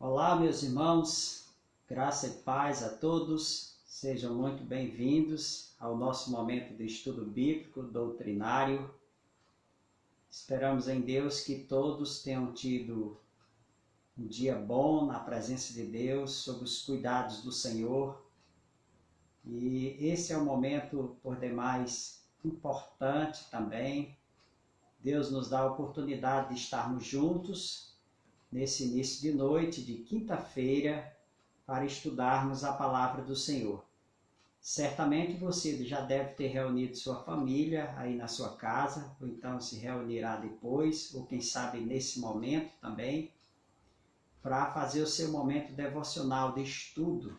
Olá, meus irmãos, graça e paz a todos, sejam muito bem-vindos ao nosso momento de estudo bíblico doutrinário. Esperamos em Deus que todos tenham tido um dia bom na presença de Deus, sob os cuidados do Senhor. E esse é um momento, por demais, importante também. Deus nos dá a oportunidade de estarmos juntos nesse início de noite, de quinta-feira, para estudarmos a palavra do Senhor. Certamente você já deve ter reunido sua família aí na sua casa, ou então se reunirá depois, ou quem sabe nesse momento também, para fazer o seu momento devocional de estudo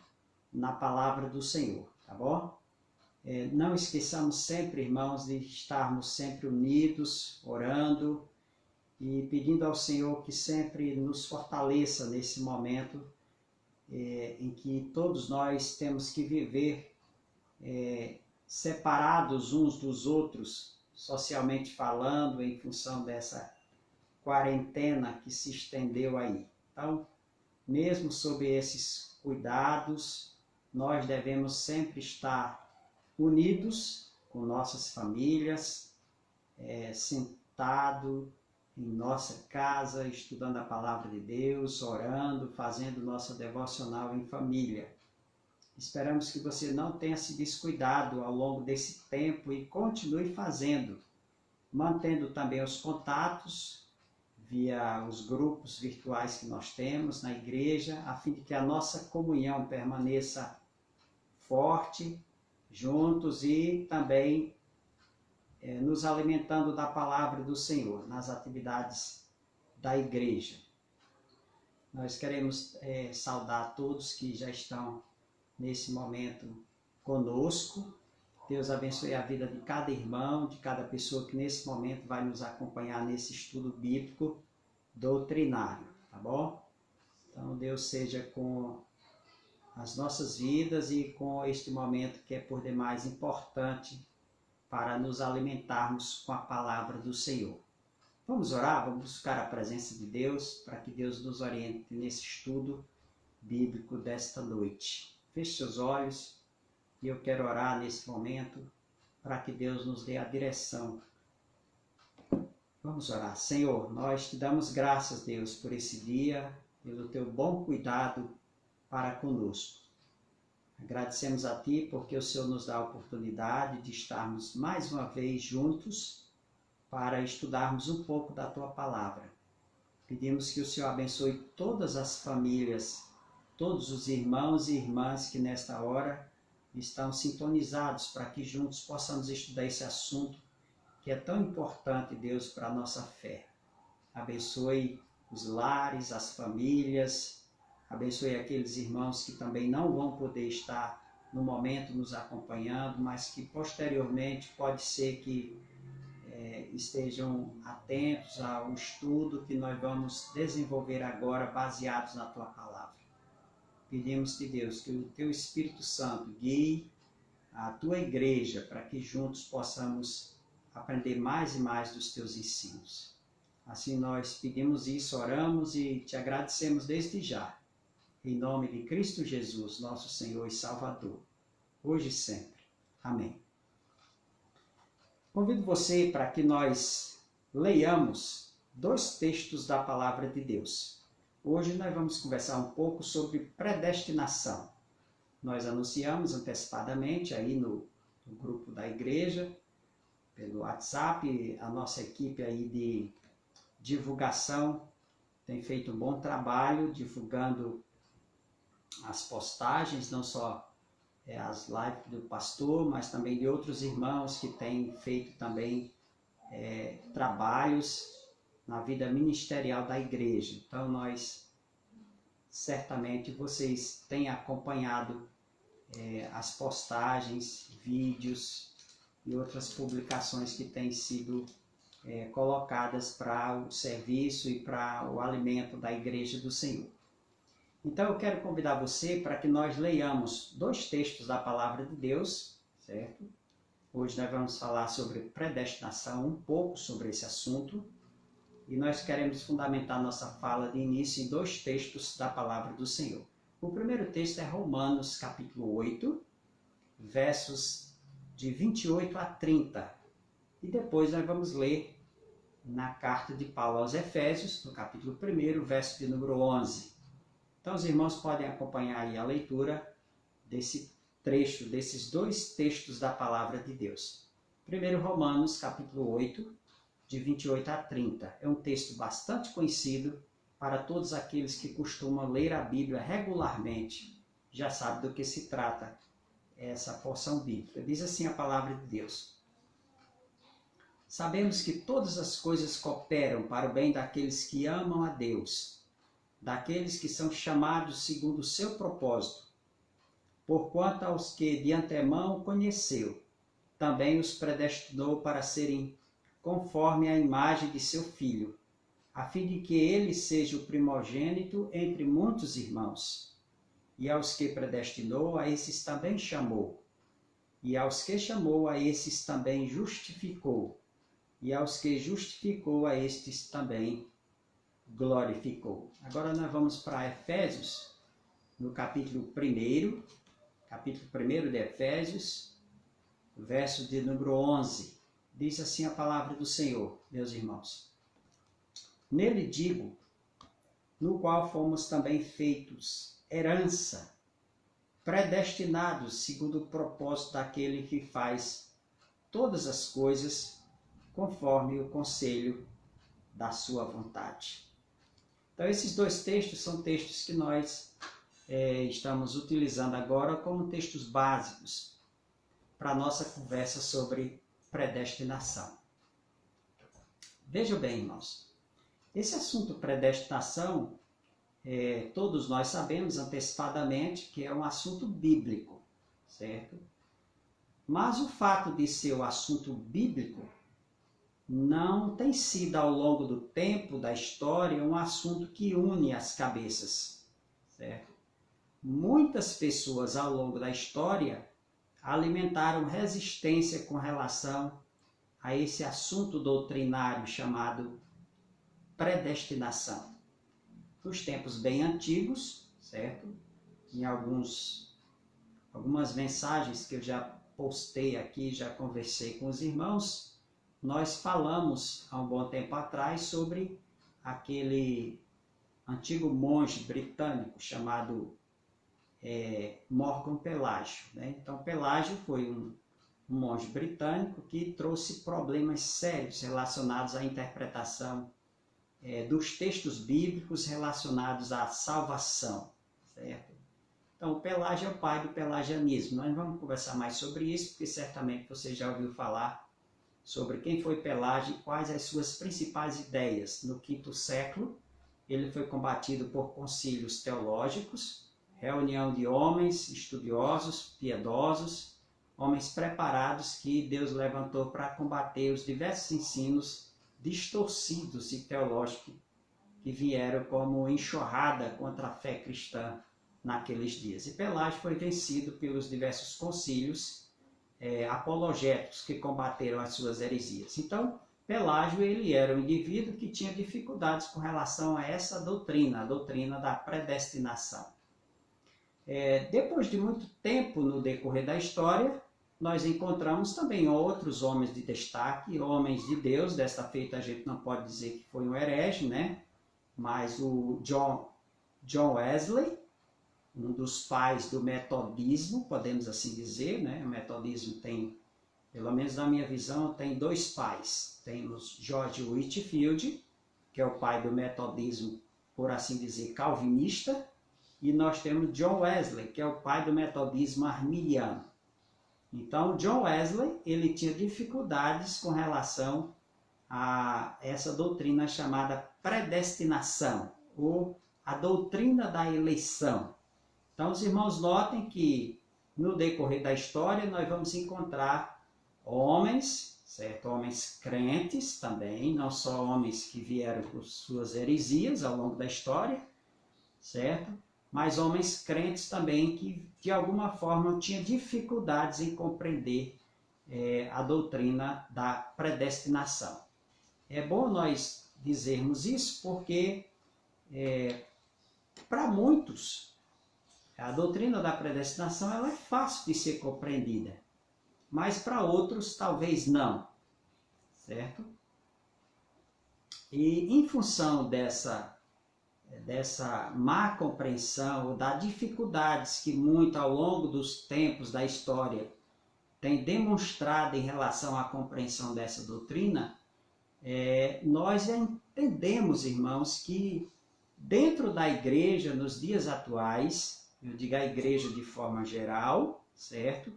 na palavra do Senhor, tá bom? Não esqueçamos sempre, irmãos, de estarmos sempre unidos, orando, e pedindo ao Senhor que sempre nos fortaleça nesse momento em que todos nós temos que viver separados uns dos outros, socialmente falando, em função dessa quarentena que se estendeu aí. Então, mesmo sob esses cuidados, nós devemos sempre estar unidos com nossas famílias, sentado em nossa casa, estudando a palavra de Deus, orando, fazendo nossa devocional em família. Esperamos que você não tenha se descuidado ao longo desse tempo e continue fazendo, mantendo também os contatos via os grupos virtuais que nós temos na igreja, a fim de que a nossa comunhão permaneça forte, juntos e também nos alimentando da palavra do Senhor, nas atividades da igreja. Nós queremos saudar todos que já estão nesse momento conosco. Deus abençoe a vida de cada irmão, de cada pessoa que nesse momento vai nos acompanhar nesse estudo bíblico doutrinário, tá bom? Então Deus seja com as nossas vidas e com este momento que é por demais importante para nos alimentarmos com a palavra do Senhor. Vamos orar, vamos buscar a presença de Deus, para que Deus nos oriente nesse estudo bíblico desta noite. Feche seus olhos e eu quero orar nesse momento, para que Deus nos dê a direção. Vamos orar. Senhor, nós te damos graças, Deus, por esse dia, pelo teu bom cuidado para conosco. Agradecemos a Ti porque o Senhor nos dá a oportunidade de estarmos mais uma vez juntos para estudarmos um pouco da Tua Palavra. Pedimos que o Senhor abençoe todas as famílias, todos os irmãos e irmãs que nesta hora estão sintonizados para que juntos possamos estudar esse assunto que é tão importante, Deus, para a nossa fé. Abençoe os lares, as famílias. Abençoe aqueles irmãos que também não vão poder estar no momento nos acompanhando, mas que posteriormente pode ser que estejam atentos ao estudo que nós vamos desenvolver agora, baseados na Tua Palavra. Pedimos-te, Deus, que o Teu Espírito Santo guie a Tua igreja para que juntos possamos aprender mais e mais dos Teus ensinos. Assim nós pedimos isso, oramos e Te agradecemos desde já. Em nome de Cristo Jesus, nosso Senhor e Salvador, hoje e sempre. Amém. Convido você para que nós leiamos dois textos da Palavra de Deus. Hoje nós vamos conversar um pouco sobre predestinação. Nós anunciamos antecipadamente aí no grupo da igreja, pelo WhatsApp, a nossa equipe aí de divulgação tem feito um bom trabalho divulgando as postagens, não só as lives do pastor, mas também de outros irmãos que têm feito também trabalhos na vida ministerial da igreja. Então certamente vocês têm acompanhado as postagens, vídeos e outras publicações que têm sido colocadas para o serviço e para o alimento da igreja do Senhor. Então eu quero convidar você para que nós leiamos dois textos da Palavra de Deus, certo? Hoje nós vamos falar sobre predestinação, um pouco sobre esse assunto. E nós queremos fundamentar nossa fala de início em 2 textos da palavra do Senhor. O primeiro texto é Romanos, capítulo 8, versos de 28 a 30. E depois nós vamos ler na carta de Paulo aos Efésios, no capítulo 1, verso de número 11. Então os irmãos podem acompanhar aí a leitura desse trecho, desses 2 textos da palavra de Deus. Primeiro, Romanos, capítulo 8, de 28 a 30. É um texto bastante conhecido para todos aqueles que costumam ler a Bíblia regularmente. Já sabe do que se trata essa porção bíblica. Diz assim a palavra de Deus: Sabemos que todas as coisas cooperam para o bem daqueles que amam a Deus, daqueles que são chamados segundo o seu propósito. Porquanto aos que de antemão conheceu, também os predestinou para serem conforme a imagem de seu Filho, a fim de que ele seja o primogênito entre muitos irmãos. E aos que predestinou, a esses também chamou. E aos que chamou, a esses também justificou. E aos que justificou, a estes também glorificou. Agora nós vamos para Efésios, no capítulo 1, de Efésios, verso de número 11. Diz assim a palavra do Senhor, meus irmãos. Nele digo, no qual fomos também feitos herança, predestinados segundo o propósito daquele que faz todas as coisas conforme o conselho da sua vontade. Então esses 2 textos são textos que nós estamos utilizando agora como textos básicos para a nossa conversa sobre predestinação. Vejam bem, irmãos, esse assunto predestinação, todos nós sabemos antecipadamente que é um assunto bíblico, certo? Mas o fato de ser um assunto bíblico não tem sido ao longo do tempo, da história, um assunto que une as cabeças, certo? Muitas pessoas ao longo da história alimentaram resistência com relação a esse assunto doutrinário chamado predestinação. Nos tempos bem antigos, certo? Em algumas mensagens que eu já postei aqui, já conversei com os irmãos, nós falamos há um bom tempo atrás sobre aquele antigo monge britânico chamado Morgan Pelágio, né? Então Pelágio foi um monge britânico que trouxe problemas sérios relacionados à interpretação dos textos bíblicos relacionados à salvação, certo? Então Pelágio é o pai do pelagianismo. Nós vamos conversar mais sobre isso, porque certamente você já ouviu falar sobre quem foi Pelágio e quais as suas principais ideias. No V século, ele foi combatido por concílios teológicos, reunião de homens estudiosos, piedosos, homens preparados que Deus levantou para combater os diversos ensinos distorcidos e teológicos que vieram como enxurrada contra a fé cristã naqueles dias. E Pelágio foi vencido pelos diversos concílios apologéticos que combateram as suas heresias. Então, Pelágio ele era um indivíduo que tinha dificuldades com relação a essa doutrina, a doutrina da predestinação. Depois de muito tempo no decorrer da história, nós encontramos também outros homens de destaque, homens de Deus. Desta feita a gente não pode dizer que foi um herege, né? Mas o John Wesley, um dos pais do metodismo, podemos assim dizer, né? O metodismo tem, pelo menos na minha visão, tem 2 pais. Temos George Whitefield, que é o pai do metodismo, por assim dizer, calvinista, e nós temos John Wesley, que é o pai do metodismo arminiano. Então, John Wesley, ele tinha dificuldades com relação a essa doutrina chamada predestinação, ou a doutrina da eleição. Então, os irmãos notem que no decorrer da história nós vamos encontrar homens, certo? Homens crentes também, não só homens que vieram por suas heresias ao longo da história, certo? Mas homens crentes também que, de alguma forma, tinham dificuldades em compreender a doutrina da predestinação. É bom nós dizermos isso porque, para muitos, a doutrina da predestinação ela é fácil de ser compreendida, mas para outros talvez não, certo? E em função dessa má compreensão, ou das dificuldades que muito ao longo dos tempos da história tem demonstrado em relação à compreensão dessa doutrina, nós entendemos, irmãos, que dentro da igreja, nos dias atuais, eu digo a igreja de forma geral, certo?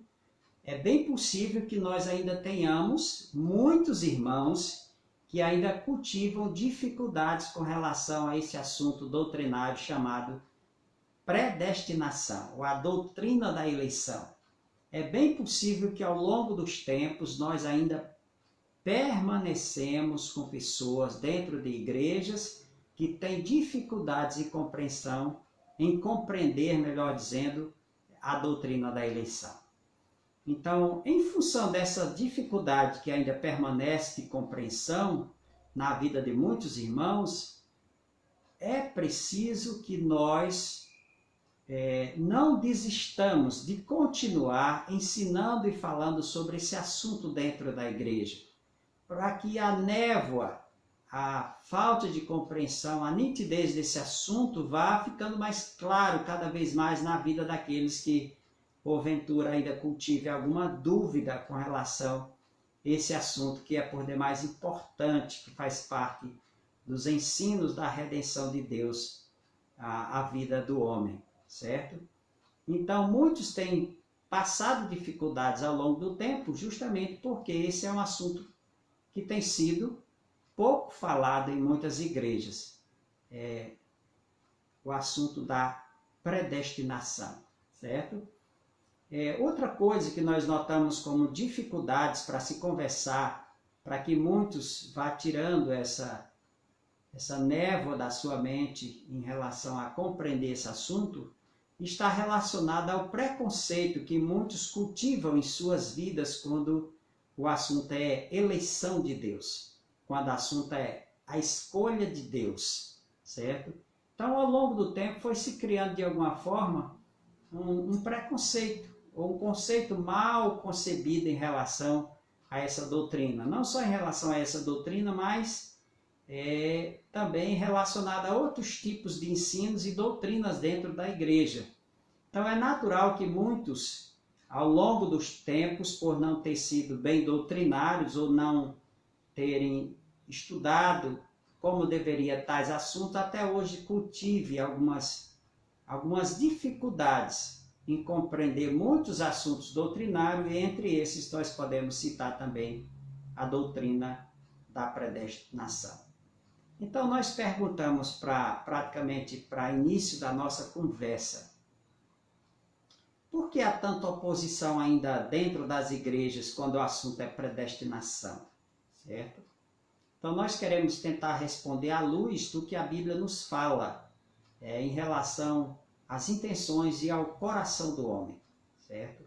É bem possível que nós ainda tenhamos muitos irmãos que ainda cultivam dificuldades com relação a esse assunto doutrinário chamado predestinação, ou a doutrina da eleição. É bem possível que ao longo dos tempos nós ainda permanecemos com pessoas dentro de igrejas que têm dificuldades de compreensão, em compreender, melhor dizendo, a doutrina da eleição. Então, em função dessa dificuldade que ainda permanece de compreensão na vida de muitos irmãos, é preciso que nós não desistamos de continuar ensinando e falando sobre esse assunto dentro da igreja, para que a névoa, a falta de compreensão, a nitidez desse assunto vá ficando mais claro cada vez mais na vida daqueles que porventura ainda cultive alguma dúvida com relação a esse assunto que é por demais importante, que faz parte dos ensinos da redenção de Deus à vida do homem, certo? Então, muitos têm passado dificuldades ao longo do tempo, justamente porque esse é um assunto que tem sido pouco falado em muitas igrejas. O assunto da predestinação, certo? Outra coisa que nós notamos como dificuldades para se conversar, para que muitos vá tirando essa névoa da sua mente em relação a compreender esse assunto, está relacionada ao preconceito que muitos cultivam em suas vidas quando o assunto é eleição de Deus, quando o assunto é a escolha de Deus, certo? Então, ao longo do tempo, foi se criando de alguma forma um preconceito, ou um conceito mal concebido em relação a essa doutrina. Não só em relação a essa doutrina, mas também relacionada a outros tipos de ensinos e doutrinas dentro da igreja. Então é natural que muitos, ao longo dos tempos, por não ter sido bem doutrinários ou não terem estudado como deveria tais assuntos, até hoje cultive algumas dificuldades em compreender muitos assuntos doutrinários, e entre esses nós podemos citar também a doutrina da predestinação. Então nós perguntamos praticamente para início da nossa conversa, por que há tanta oposição ainda dentro das igrejas quando o assunto é predestinação, certo? Então nós queremos tentar responder à luz do que a Bíblia nos fala em relação às intenções e ao coração do homem, certo?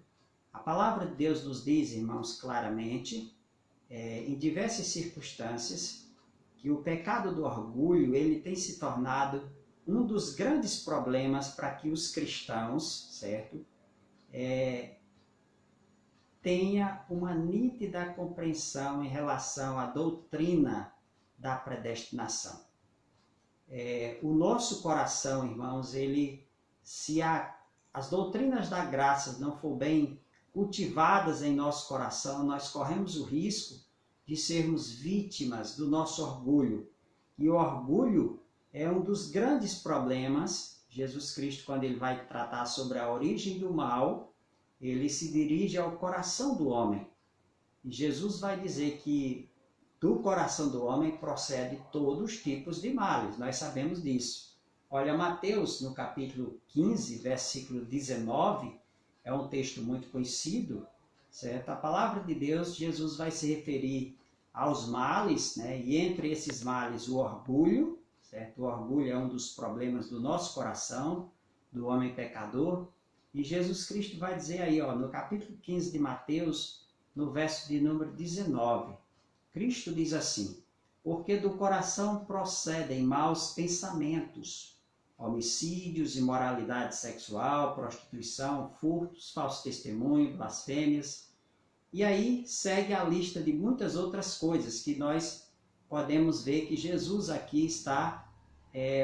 A palavra de Deus nos diz, irmãos, claramente, em diversas circunstâncias, que o pecado do orgulho ele tem se tornado um dos grandes problemas para que os cristãos, certo, tenha uma nítida compreensão em relação à doutrina da predestinação. O nosso coração, irmãos, se as doutrinas da graça não for bem cultivadas em nosso coração, nós corremos o risco de sermos vítimas do nosso orgulho. E o orgulho é um dos grandes problemas. Jesus Cristo, quando ele vai tratar sobre a origem do mal, ele se dirige ao coração do homem. E Jesus vai dizer que do coração do homem procede todos os tipos de males. Nós sabemos disso. Olha, Mateus, no capítulo 15, versículo 19, é um texto muito conhecido, certo? A palavra de Deus, Jesus vai se referir aos males, né? E entre esses males, o orgulho, certo? O orgulho é um dos problemas do nosso coração, do homem pecador. E Jesus Cristo vai dizer aí, no capítulo 15 de Mateus, no verso de número 19, Cristo diz assim: porque do coração procedem maus pensamentos, homicídios, imoralidade sexual, prostituição, furtos, falso testemunho, blasfêmias. E aí segue a lista de muitas outras coisas que nós podemos ver que Jesus aqui está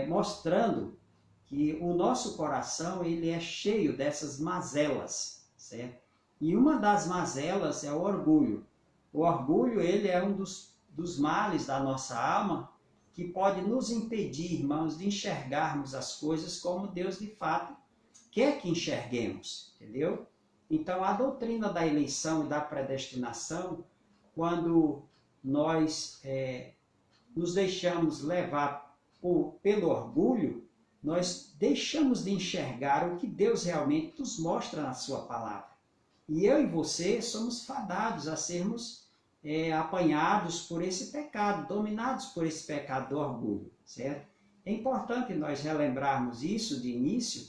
mostrando que o nosso coração ele é cheio dessas mazelas, certo? E uma das mazelas é o orgulho. O orgulho ele é um dos males da nossa alma que pode nos impedir, irmãos, de enxergarmos as coisas como Deus de fato quer que enxerguemos, entendeu? Então, a doutrina da eleição e da predestinação, quando nós nos deixamos levar pelo orgulho, nós deixamos de enxergar o que Deus realmente nos mostra na sua palavra. E eu e você somos fadados a sermos apanhados por esse pecado, dominados por esse pecado do orgulho, certo? É importante nós relembrarmos isso de início.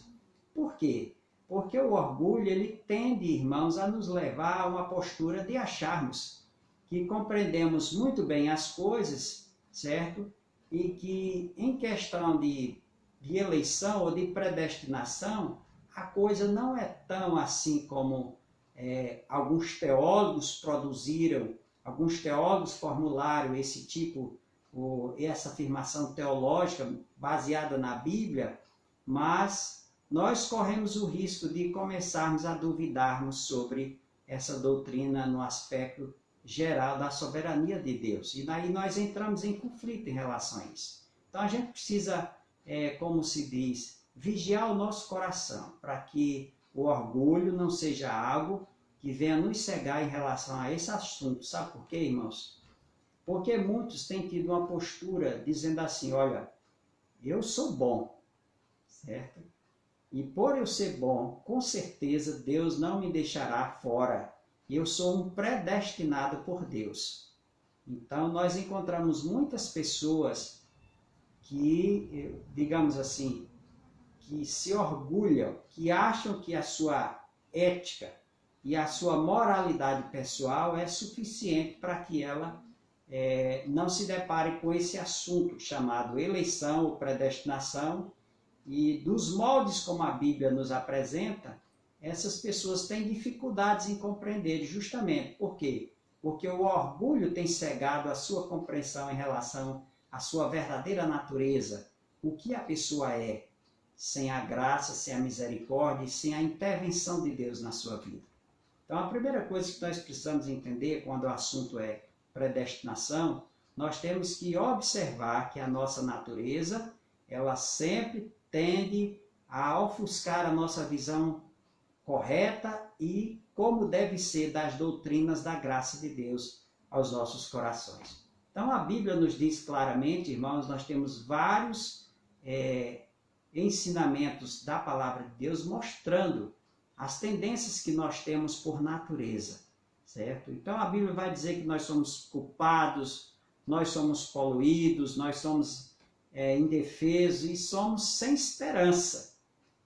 Por quê? Porque o orgulho, ele tende, irmãos, a nos levar a uma postura de acharmos que compreendemos muito bem as coisas, certo? E que em questão de eleição ou de predestinação, a coisa não é tão assim como alguns teólogos produziram, alguns teólogos formularam esse tipo, essa afirmação teológica baseada na Bíblia, mas nós corremos o risco de começarmos a duvidarmos sobre essa doutrina no aspecto geral da soberania de Deus. E daí nós entramos em conflito em relação a isso. Então a gente precisa, como se diz, vigiar o nosso coração, para que o orgulho não seja algo que venha nos cegar em relação a esse assunto. Sabe por quê, irmãos? Porque muitos têm tido uma postura dizendo assim, olha, eu sou bom, certo? E por eu ser bom, com certeza Deus não me deixará fora. Eu sou um predestinado por Deus. Então nós encontramos muitas pessoas que, digamos assim, que se orgulham, que acham que a sua ética e a sua moralidade pessoal é suficiente para que ela não se depare com esse assunto chamado eleição ou predestinação. E dos moldes como a Bíblia nos apresenta, essas pessoas têm dificuldades em compreender justamente. Por quê? Porque o orgulho tem cegado a sua compreensão em relação à sua verdadeira natureza, o que a pessoa é, sem a graça, sem a misericórdia e sem a intervenção de Deus na sua vida. Então, a primeira coisa que nós precisamos entender quando o assunto é predestinação, nós temos que observar que a nossa natureza, ela sempre tende a ofuscar a nossa visão correta e como deve ser das doutrinas da graça de Deus aos nossos corações. Então, a Bíblia nos diz claramente, irmãos, nós temos vários ensinamentos da palavra de Deus mostrando as tendências que nós temos por natureza, certo? Então a Bíblia vai dizer que nós somos culpados, nós somos poluídos, nós somos indefesos e somos sem esperança.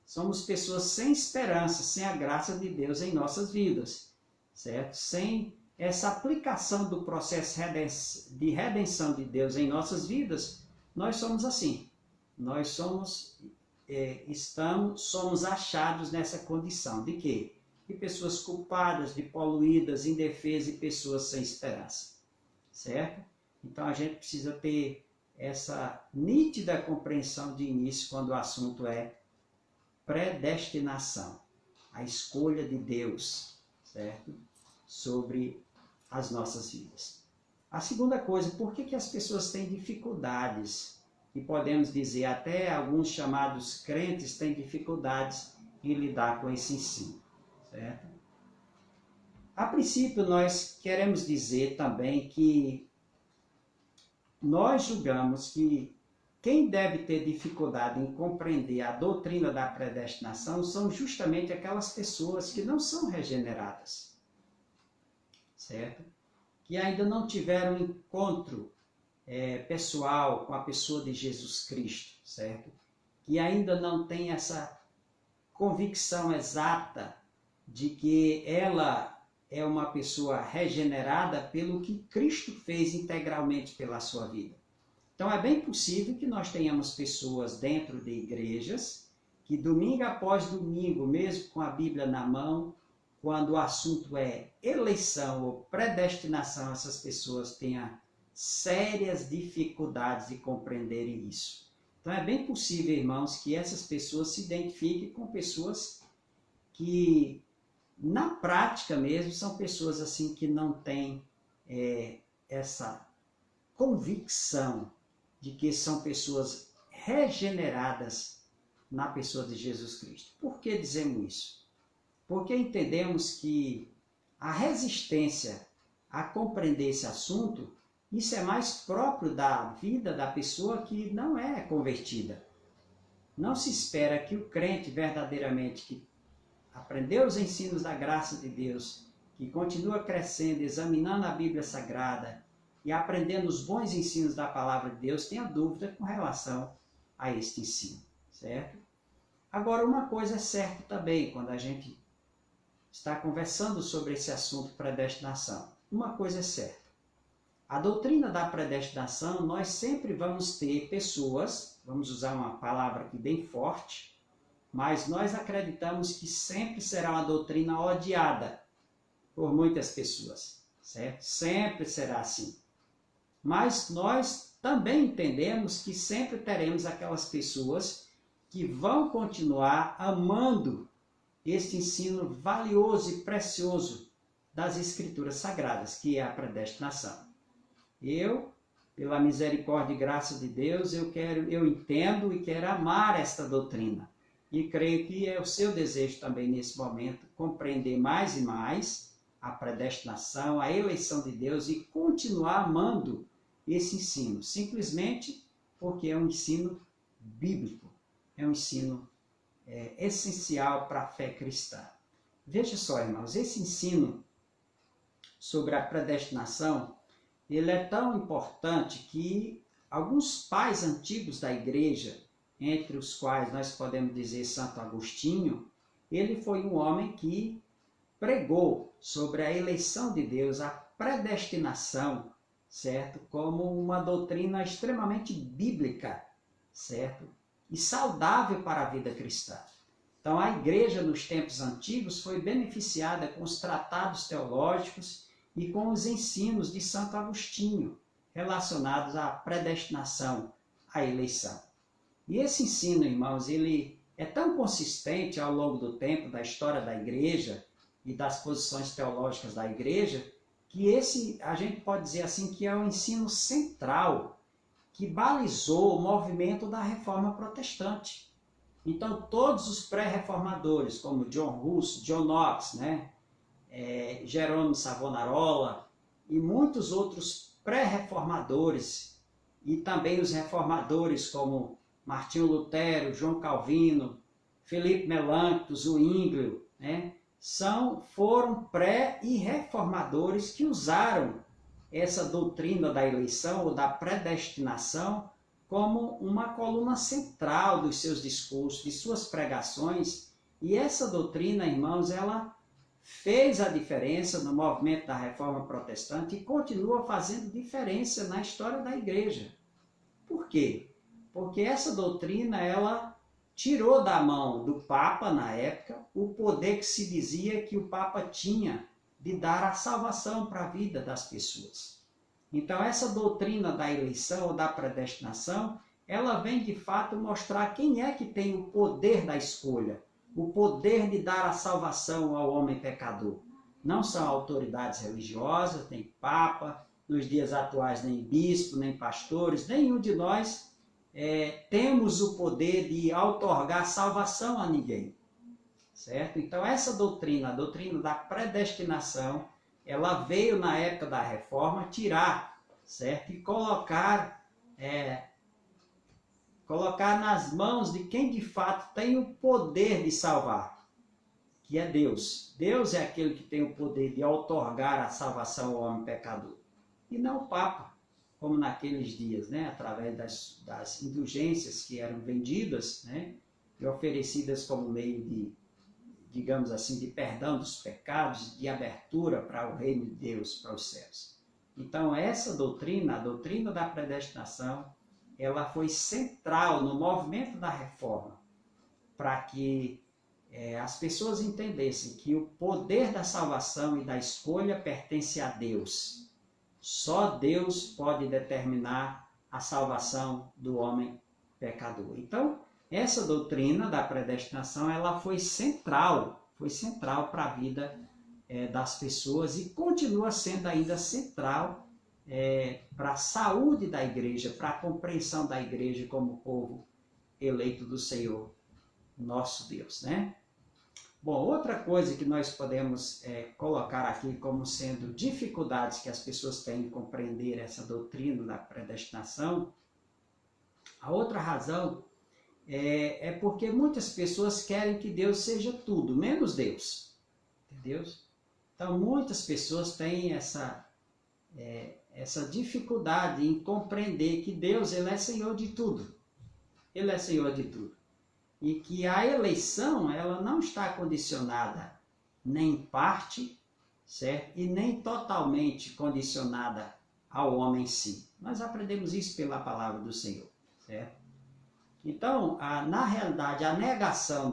Somos pessoas sem esperança, sem a graça de Deus em nossas vidas, certo? Sem essa aplicação do processo de redenção de Deus em nossas vidas, nós somos assim. Nós somos achados nessa condição de quê? De pessoas culpadas, de poluídas, indefesas e pessoas sem esperança, certo? Então a gente precisa ter essa nítida compreensão de início quando o assunto é predestinação, a escolha de Deus, certo? Sobre as nossas vidas. A segunda coisa, por que as pessoas têm dificuldades? E podemos dizer, até alguns chamados crentes têm dificuldades em lidar com esse ensino, certo? A princípio, nós queremos dizer também que nós julgamos que quem deve ter dificuldade em compreender a doutrina da predestinação são justamente aquelas pessoas que não são regeneradas, certo? Que ainda não tiveram encontro pessoal com a pessoa de Jesus Cristo, certo? Que ainda não tem essa convicção exata de que ela é uma pessoa regenerada pelo que Cristo fez integralmente pela sua vida. Então é bem possível que nós tenhamos pessoas dentro de igrejas que domingo após domingo, mesmo com a Bíblia na mão, quando o assunto é eleição ou predestinação, essas pessoas tenham sérias dificuldades de compreenderem isso. Então é bem possível, irmãos, que essas pessoas se identifiquem com pessoas que, na prática mesmo, são pessoas assim que não têm essa convicção de que são pessoas regeneradas na pessoa de Jesus Cristo. Por que dizemos isso? Porque entendemos que a resistência a compreender esse assunto, isso é mais próprio da vida da pessoa que não é convertida. Não se espera que o crente verdadeiramente que aprendeu os ensinos da graça de Deus, que continua crescendo, examinando a Bíblia Sagrada e aprendendo os bons ensinos da palavra de Deus, tenha dúvida com relação a este ensino, certo? Agora, uma coisa é certa também, quando a gente está conversando sobre esse assunto predestinação. Uma coisa é certa. A doutrina da predestinação, nós sempre vamos ter pessoas, vamos usar uma palavra aqui bem forte, mas nós acreditamos que sempre será uma doutrina odiada por muitas pessoas, certo? Sempre será assim. Mas nós também entendemos que sempre teremos aquelas pessoas que vão continuar amando este ensino valioso e precioso das Escrituras Sagradas, que é a predestinação. Eu, pela misericórdia e graça de Deus, eu entendo e quero amar esta doutrina. E creio que é o seu desejo também nesse momento compreender mais e mais a predestinação, a eleição de Deus e continuar amando esse ensino, simplesmente porque é um ensino bíblico, é um ensino essencial para a fé cristã. Veja só, irmãos, esse ensino sobre a predestinação, ele é tão importante que alguns pais antigos da igreja, entre os quais nós podemos dizer Santo Agostinho, ele foi um homem que pregou sobre a eleição de Deus, a predestinação, certo? Como uma doutrina extremamente bíblica, certo? E saudável para a vida cristã. Então, a igreja nos tempos antigos foi beneficiada com os tratados teológicos e com os ensinos de Santo Agostinho relacionados à predestinação, à eleição. E esse ensino, irmãos, ele é tão consistente ao longo do tempo, da história da igreja e das posições teológicas da igreja, que esse, a gente pode dizer assim, que é o ensino central que balizou o movimento da Reforma Protestante. Então, todos os pré-reformadores, como John Hus, John Knox, Jerônimo Savonarola e muitos outros pré-reformadores, e também os reformadores como Martinho Lutero, João Calvino, Felipe Melanchthon, Zwinglio, foram pré- e reformadores que usaram essa doutrina da eleição ou da predestinação como uma coluna central dos seus discursos, de suas pregações. E essa doutrina, irmãos, ela fez a diferença no movimento da Reforma Protestante e continua fazendo diferença na história da igreja. Por quê? Porque essa doutrina, ela tirou da mão do Papa, na época, o poder que se dizia que o Papa tinha de dar a salvação para a vida das pessoas. Então, essa doutrina da eleição ou da predestinação, ela vem de fato mostrar quem é que tem o poder da escolha, o poder de dar a salvação ao homem pecador. Não são autoridades religiosas, nem Papa, nos dias atuais nem bispo, nem pastores, nenhum de nós temos o poder de outorgar salvação a ninguém, certo? Então essa doutrina, a doutrina da predestinação, ela veio na época da Reforma tirar, certo? E colocar nas mãos de quem de fato tem o poder de salvar, que é Deus. Deus é aquele que tem o poder de outorgar a salvação ao homem pecador, e não o Papa, como naqueles dias, através das indulgências que eram vendidas, e oferecidas como meio digamos assim, de perdão dos pecados, de abertura para o reino de Deus, para os céus. Então, essa doutrina, a doutrina da predestinação, ela foi central no movimento da reforma, para que as pessoas entendessem que o poder da salvação e da escolha pertence a Deus. Só Deus pode determinar a salvação do homem pecador. Então, essa doutrina da predestinação, ela foi central para a vida das pessoas e continua sendo ainda central para a saúde da igreja, para a compreensão da igreja como povo eleito do Senhor, nosso Deus, né? Bom, outra coisa que nós podemos colocar aqui como sendo dificuldades que as pessoas têm em compreender essa doutrina da predestinação, a outra razão é porque muitas pessoas querem que Deus seja tudo, menos Deus, entendeu? Então, muitas pessoas têm essa dificuldade em compreender que Deus, Ele é Senhor de tudo. Ele é Senhor de tudo. E que a eleição, ela não está condicionada nem em parte, certo? E nem totalmente condicionada ao homem em si. Nós aprendemos isso pela palavra do Senhor, certo? Então, na realidade, a negação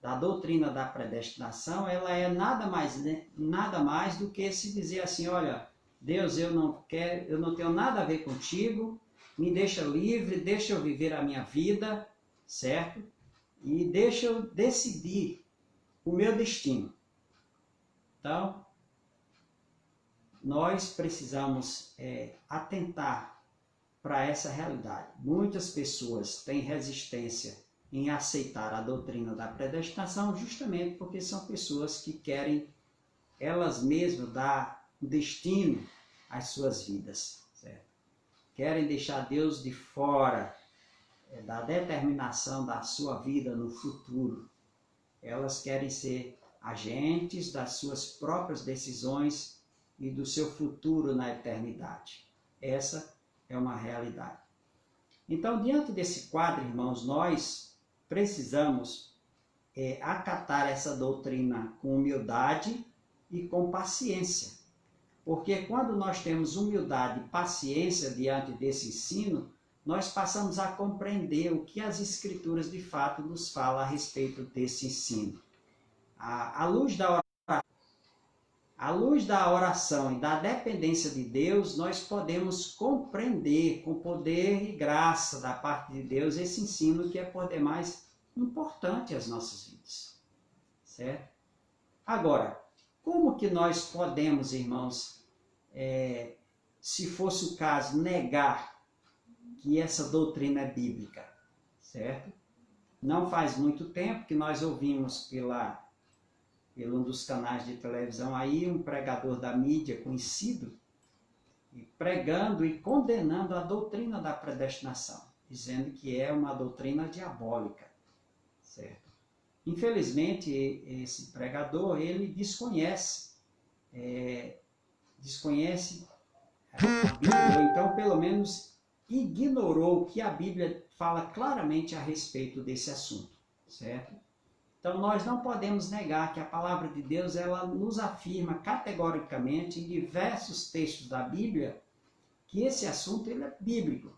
da doutrina da predestinação, ela é nada mais do que se dizer assim, olha, Deus, eu não tenho nada a ver contigo, me deixa livre, deixa eu viver a minha vida, certo? E deixa eu decidir o meu destino. Então, nós precisamos atentar para essa realidade. Muitas pessoas têm resistência em aceitar a doutrina da predestinação justamente porque são pessoas que querem elas mesmas dar destino às suas vidas, certo? Querem deixar Deus de fora da determinação da sua vida no futuro. Elas querem ser agentes das suas próprias decisões e do seu futuro na eternidade. Essa é uma realidade. Então, diante desse quadro, irmãos, nós precisamos acatar essa doutrina com humildade e com paciência. Porque quando nós temos humildade e paciência diante desse ensino, nós passamos a compreender o que as Escrituras de fato nos falam a respeito desse ensino. À luz da oração e da dependência de Deus, nós podemos compreender com poder e graça da parte de Deus esse ensino que é por demais importante às nossas vidas. Certo? Agora, como que nós podemos, irmãos, se fosse o caso, negar que essa doutrina é bíblica, certo? Não faz muito tempo que nós ouvimos pelo um dos canais de televisão aí, um pregador da mídia conhecido, pregando e condenando a doutrina da predestinação, dizendo que é uma doutrina diabólica, certo? Infelizmente, esse pregador, ele desconhece a Bíblia, ou então, pelo menos, ignorou o que a Bíblia fala claramente a respeito desse assunto, certo? Então, nós não podemos negar que a palavra de Deus, ela nos afirma categoricamente em diversos textos da Bíblia que esse assunto ele é bíblico.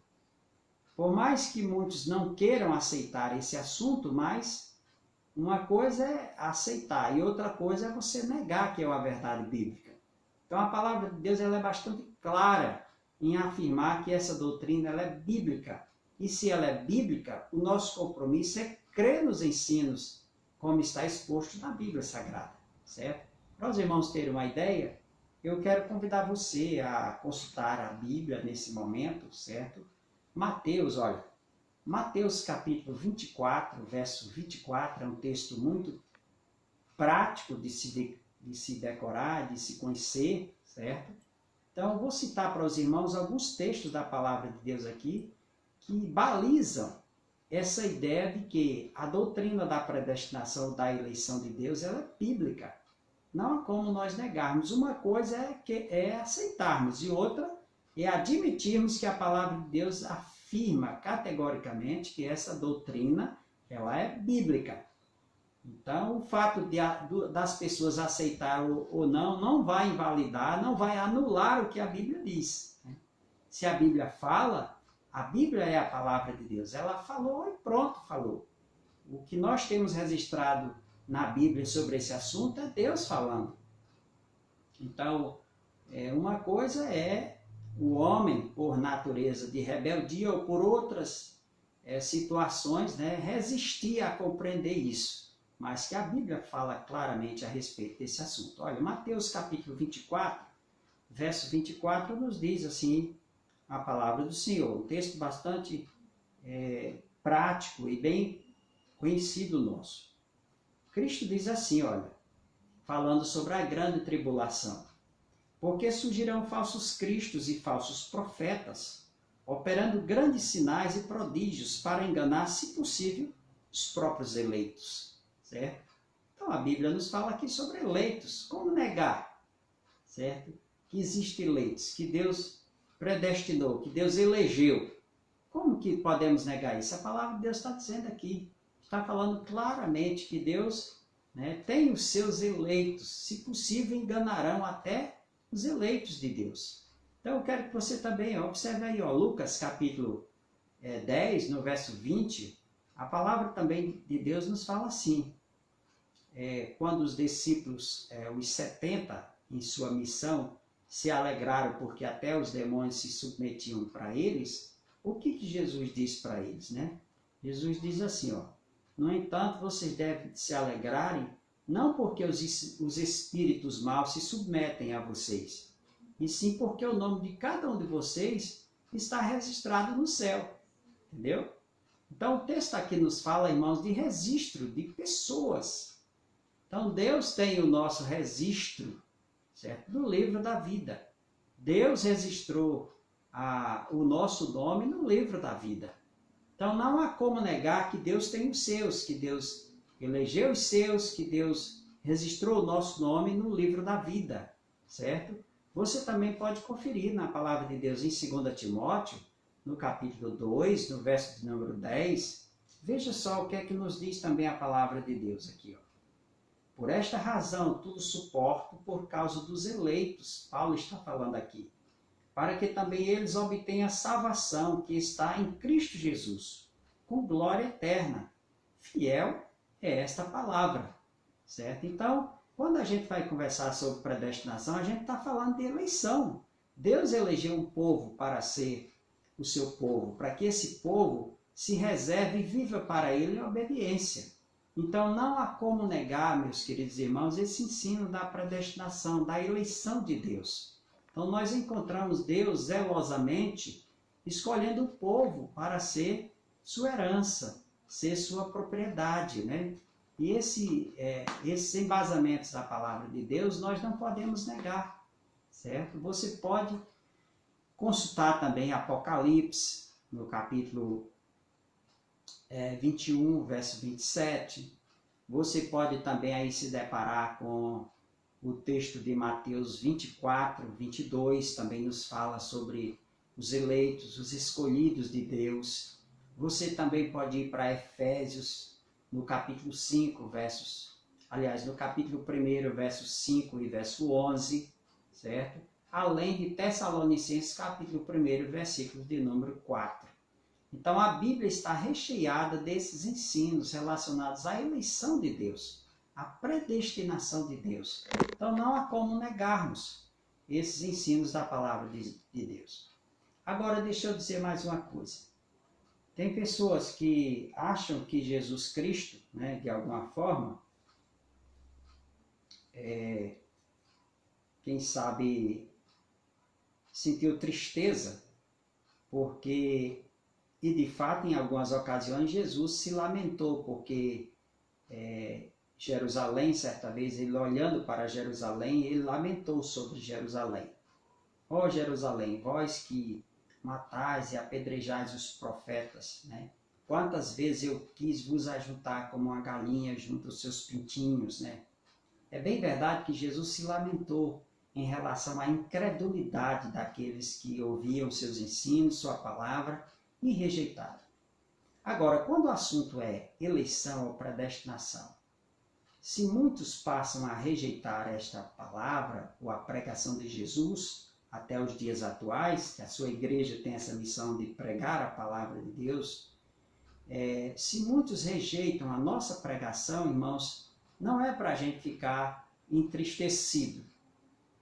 Por mais que muitos não queiram aceitar esse assunto, mas uma coisa é aceitar e outra coisa é você negar que é uma verdade bíblica. Então, a palavra de Deus ela é bastante clara em afirmar que essa doutrina ela é bíblica. E se ela é bíblica, o nosso compromisso é crer nos ensinos, como está exposto na Bíblia Sagrada, certo? Para os irmãos terem uma ideia, eu quero convidar você a consultar a Bíblia nesse momento, certo? Mateus capítulo 24, verso 24, é um texto muito prático de se decorar, de se conhecer, certo? Então, eu vou citar para os irmãos alguns textos da palavra de Deus aqui que balizam essa ideia de que a doutrina da predestinação, da eleição de Deus, ela é bíblica. Não há como nós negarmos. Uma coisa é aceitarmos e outra é admitirmos que a palavra de Deus afirma categoricamente que essa doutrina ela é bíblica. Então, o fato das pessoas aceitar ou não, não vai invalidar, não vai anular o que a Bíblia diz. Se a Bíblia fala, a Bíblia é a palavra de Deus. Ela falou e pronto, falou. O que nós temos registrado na Bíblia sobre esse assunto é Deus falando. Então, uma coisa é o homem, por natureza de rebeldia ou por outras situações, né, resistir a compreender isso. Mas que a Bíblia fala claramente a respeito desse assunto. Olha, Mateus capítulo 24, verso 24, nos diz assim a palavra do Senhor. Um texto bastante prático e bem conhecido nosso. Cristo diz assim, olha, falando sobre a grande tribulação. Porque surgirão falsos cristos e falsos profetas, operando grandes sinais e prodígios para enganar, se possível, os próprios eleitos. Certo? Então a Bíblia nos fala aqui sobre eleitos. Como negar? Certo? Que existem eleitos, que Deus predestinou, que Deus elegeu. Como que podemos negar isso? A palavra de Deus está dizendo aqui. Está falando claramente que Deus, né, tem os seus eleitos. Se possível, enganarão até os eleitos de Deus. Então eu quero que você também observe aí, Lucas capítulo 10, no verso 20, a palavra também de Deus nos fala assim. Quando os discípulos, os 70, em sua missão, se alegraram porque até os demônios se submetiam para eles, o que Jesus diz para eles, né? Jesus diz assim, no entanto, vocês devem se alegrarem, não porque os espíritos maus se submetem a vocês, e sim porque o nome de cada um de vocês está registrado no céu. Entendeu? Então, o texto aqui nos fala, irmãos, de registro de pessoas. Então, Deus tem o nosso registro, certo? Do livro da vida. Deus registrou o nosso nome no livro da vida. Então, não há como negar que Deus tem os seus, que Deus elegeu os seus, que Deus registrou o nosso nome no livro da vida, certo? Você também pode conferir na palavra de Deus em 2 Timóteo, no capítulo 2, no verso de número 10. Veja só o que é que nos diz também a palavra de Deus aqui. Por esta razão, tudo suporto por causa dos eleitos. Paulo está falando aqui. Para que também eles obtenham a salvação que está em Cristo Jesus, com glória eterna. Fiel é esta palavra, certo? Então, quando a gente vai conversar sobre predestinação, a gente está falando de eleição. Deus elegeu um povo para ser o seu povo, para que esse povo se reserve e viva para ele em obediência. Então, não há como negar, meus queridos irmãos, esse ensino da predestinação, da eleição de Deus. Então, nós encontramos Deus zelosamente escolhendo o povo para ser sua herança, ser sua propriedade, né? E esses embasamentos da palavra de Deus nós não podemos negar, certo? Você pode consultar também Apocalipse, no capítulo 21, verso 27. Você pode também aí se deparar com o texto de Mateus 24, 22, também nos fala sobre os eleitos, os escolhidos de Deus. Você também pode ir para Efésios, no capítulo 5, no capítulo 1, versos 5 e verso 11, certo? Além de Tessalonicenses, capítulo 1, versículos de número 4. Então, a Bíblia está recheada desses ensinos relacionados à eleição de Deus, à predestinação de Deus. Então, não há como negarmos esses ensinos da palavra de Deus. Agora, deixa eu dizer mais uma coisa. Tem pessoas que acham que Jesus Cristo, né, de alguma forma, quem sabe sentiu tristeza, porque, e de fato, em algumas ocasiões, Jesus se lamentou, porque Jerusalém, certa vez, ele olhando para Jerusalém, ele lamentou sobre Jerusalém. Ó Jerusalém, vós que matais e apedrejais os profetas, né? Quantas vezes eu quis vos ajuntar como uma galinha junto aos seus pintinhos, né? É bem verdade que Jesus se lamentou em relação à incredulidade daqueles que ouviam seus ensinos, sua palavra, e rejeitaram. Agora, quando o assunto é eleição ou predestinação, se muitos passam a rejeitar esta palavra ou a pregação de Jesus até os dias atuais, que a sua igreja tem essa missão de pregar a palavra de Deus, se muitos rejeitam a nossa pregação, irmãos, não é para a gente ficar entristecido,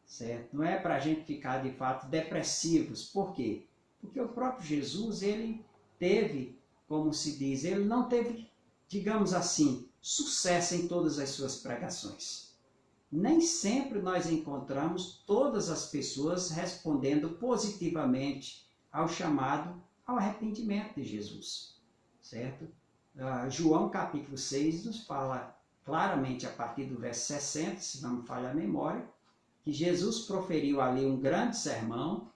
certo? Não é para a gente ficar, de fato, depressivos. Por quê? Porque o próprio Jesus, ele teve, como se diz, ele não teve, digamos assim, sucesso em todas as suas pregações. Nem sempre nós encontramos todas as pessoas respondendo positivamente ao chamado ao arrependimento de Jesus, certo? João capítulo 6 nos fala claramente a partir do verso 60, se não me falha a memória, que Jesus proferiu ali um grande sermão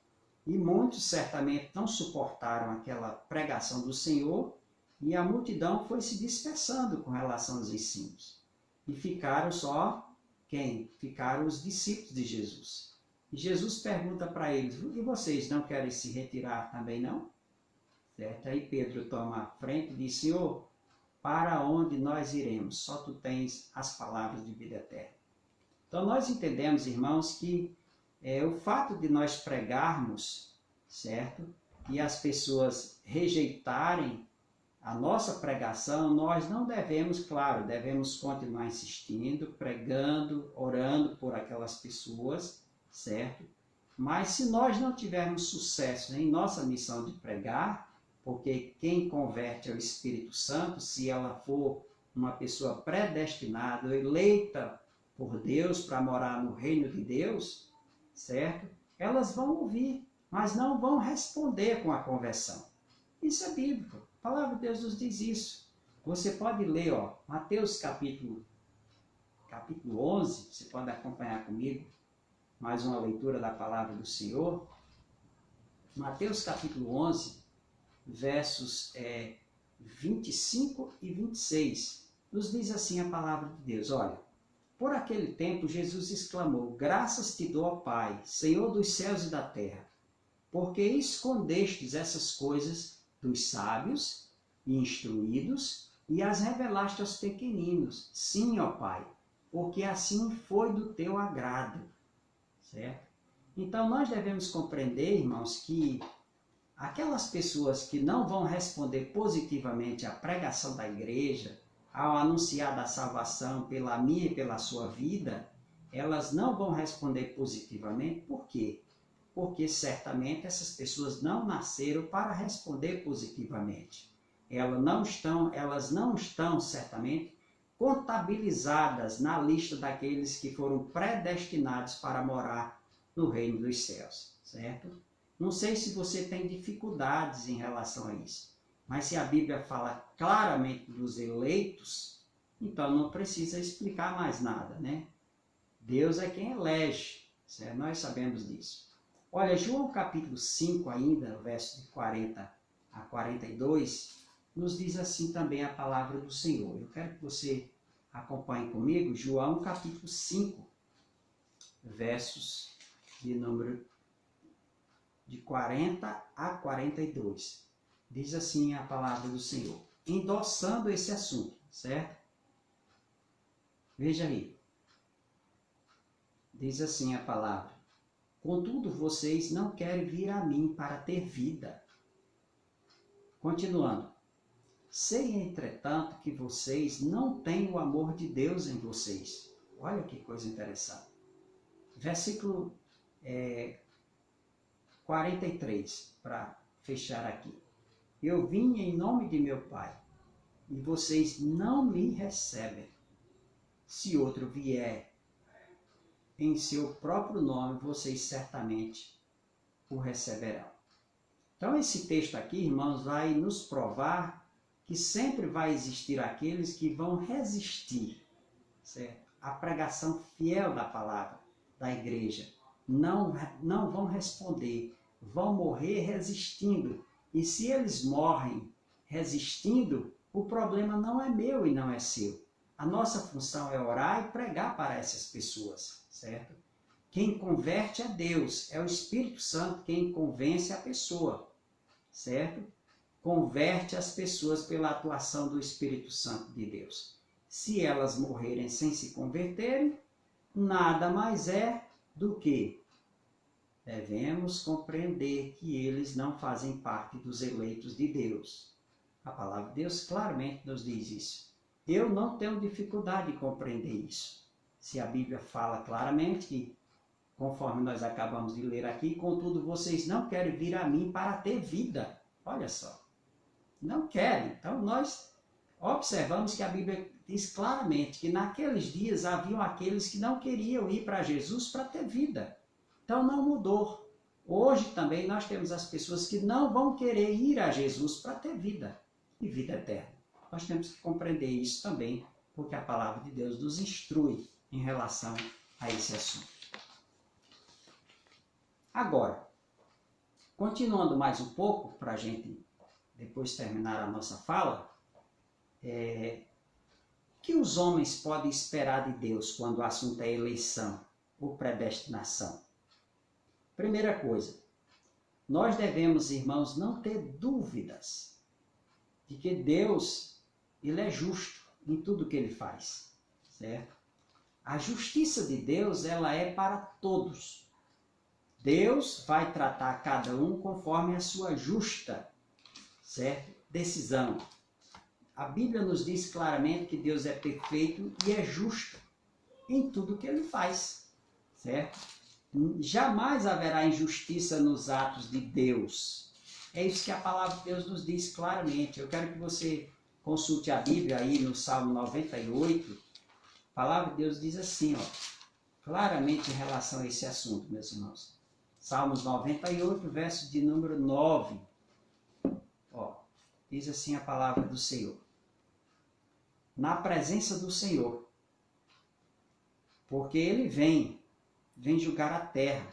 e muitos certamente não suportaram aquela pregação do Senhor e a multidão foi se dispersando com relação aos ensinos. E ficaram só quem? Ficaram os discípulos de Jesus. E Jesus pergunta para eles, e vocês não querem se retirar também não? Certo? Aí Pedro toma a frente e diz, Senhor, para onde nós iremos? Só tu tens as palavras de vida eterna. Então nós entendemos, irmãos, que o fato de nós pregarmos, certo? E as pessoas rejeitarem a nossa pregação, nós não devemos, claro, devemos continuar insistindo, pregando, orando por aquelas pessoas, certo? Mas se nós não tivermos sucesso em nossa missão de pregar, porque quem converte é o Espírito Santo, se ela for uma pessoa predestinada, eleita por Deus para morar no reino de Deus, certo? Elas vão ouvir, mas não vão responder com a conversão. Isso é bíblico. A palavra de Deus nos diz isso. Você pode ler, Mateus capítulo 11, você pode acompanhar comigo, mais uma leitura da palavra do Senhor. Mateus capítulo 11, versos 25 e 26, nos diz assim a palavra de Deus, olha, por aquele tempo Jesus exclamou, graças te dou, ó Pai, Senhor dos céus e da terra, porque escondestes essas coisas dos sábios e instruídos e as revelaste aos pequeninos. Sim, ó Pai, porque assim foi do teu agrado. Certo? Então nós devemos compreender, irmãos, que aquelas pessoas que não vão responder positivamente à pregação da igreja, ao anunciar da salvação pela minha e pela sua vida, elas não vão responder positivamente. Por quê? Porque certamente essas pessoas não nasceram para responder positivamente. Elas não estão certamente contabilizadas na lista daqueles que foram predestinados para morar no reino dos céus, certo? Não sei se você tem dificuldades em relação a isso, mas se a Bíblia fala claramente dos eleitos, então não precisa explicar mais nada, né? Deus é quem elege, certo? Nós sabemos disso. Olha, João capítulo 5 ainda, verso de 40 a 42, nos diz assim também a palavra do Senhor. Eu quero que você acompanhe comigo, João capítulo 5, versos de número de 40 a 42. Diz assim a palavra do Senhor, endossando esse assunto, certo? Veja aí. Diz assim a palavra, contudo vocês não querem vir a mim para ter vida. Continuando. Sei, entretanto, que vocês não têm o amor de Deus em vocês. Olha que coisa interessante. Versículo 43, para fechar aqui. Eu vim em nome de meu Pai, e vocês não me recebem. Se outro vier em seu próprio nome, vocês certamente o receberão. Então, esse texto aqui, irmãos, vai nos provar que sempre vai existir aqueles que vão resistir, certo? A pregação fiel da palavra da igreja. Não vão responder, vão morrer resistindo. E se eles morrem resistindo, o problema não é meu e não é seu. A nossa função é orar e pregar para essas pessoas, certo? Quem converte é Deus, é o Espírito Santo quem convence a pessoa, certo? Converte as pessoas pela atuação do Espírito Santo de Deus. se elas morrerem sem se converterem, nada mais é do que devemos compreender que eles não fazem parte dos eleitos de Deus. A palavra de Deus claramente nos diz isso. Eu não tenho dificuldade de compreender isso. Se a Bíblia fala claramente que, conforme nós acabamos de ler aqui, contudo vocês não querem vir a mim para ter vida. Olha só. Não querem. Então nós observamos que a Bíblia diz claramente que naqueles dias haviam aqueles que não queriam ir para Jesus para ter vida. Então não mudou. Hoje também nós temos as pessoas que não vão querer ir a Jesus para ter vida e vida eterna. Nós temos que compreender isso também, porque a palavra de Deus nos instrui em relação a esse assunto. Agora, continuando mais um pouco, para a gente depois terminar a nossa fala, o que os homens podem esperar de Deus quando o assunto é eleição ou predestinação? Primeira coisa, nós devemos, irmãos, não ter dúvidas de que Deus, Ele é justo em tudo que Ele faz, certo? A justiça de Deus, ela é para todos. Deus vai tratar cada um conforme a sua justa, certo? Decisão. A Bíblia nos diz claramente que Deus é perfeito e é justo em tudo que Ele faz, certo? Jamais haverá injustiça nos atos de Deus. É isso que a palavra de Deus nos diz claramente. Eu quero que você consulte a Bíblia aí no Salmo 98. A palavra de Deus diz assim, claramente em relação a esse assunto, meus irmãos. Salmos 98, verso de número 9. Diz assim a palavra do Senhor. Na presença do Senhor, porque Ele vem julgar a terra,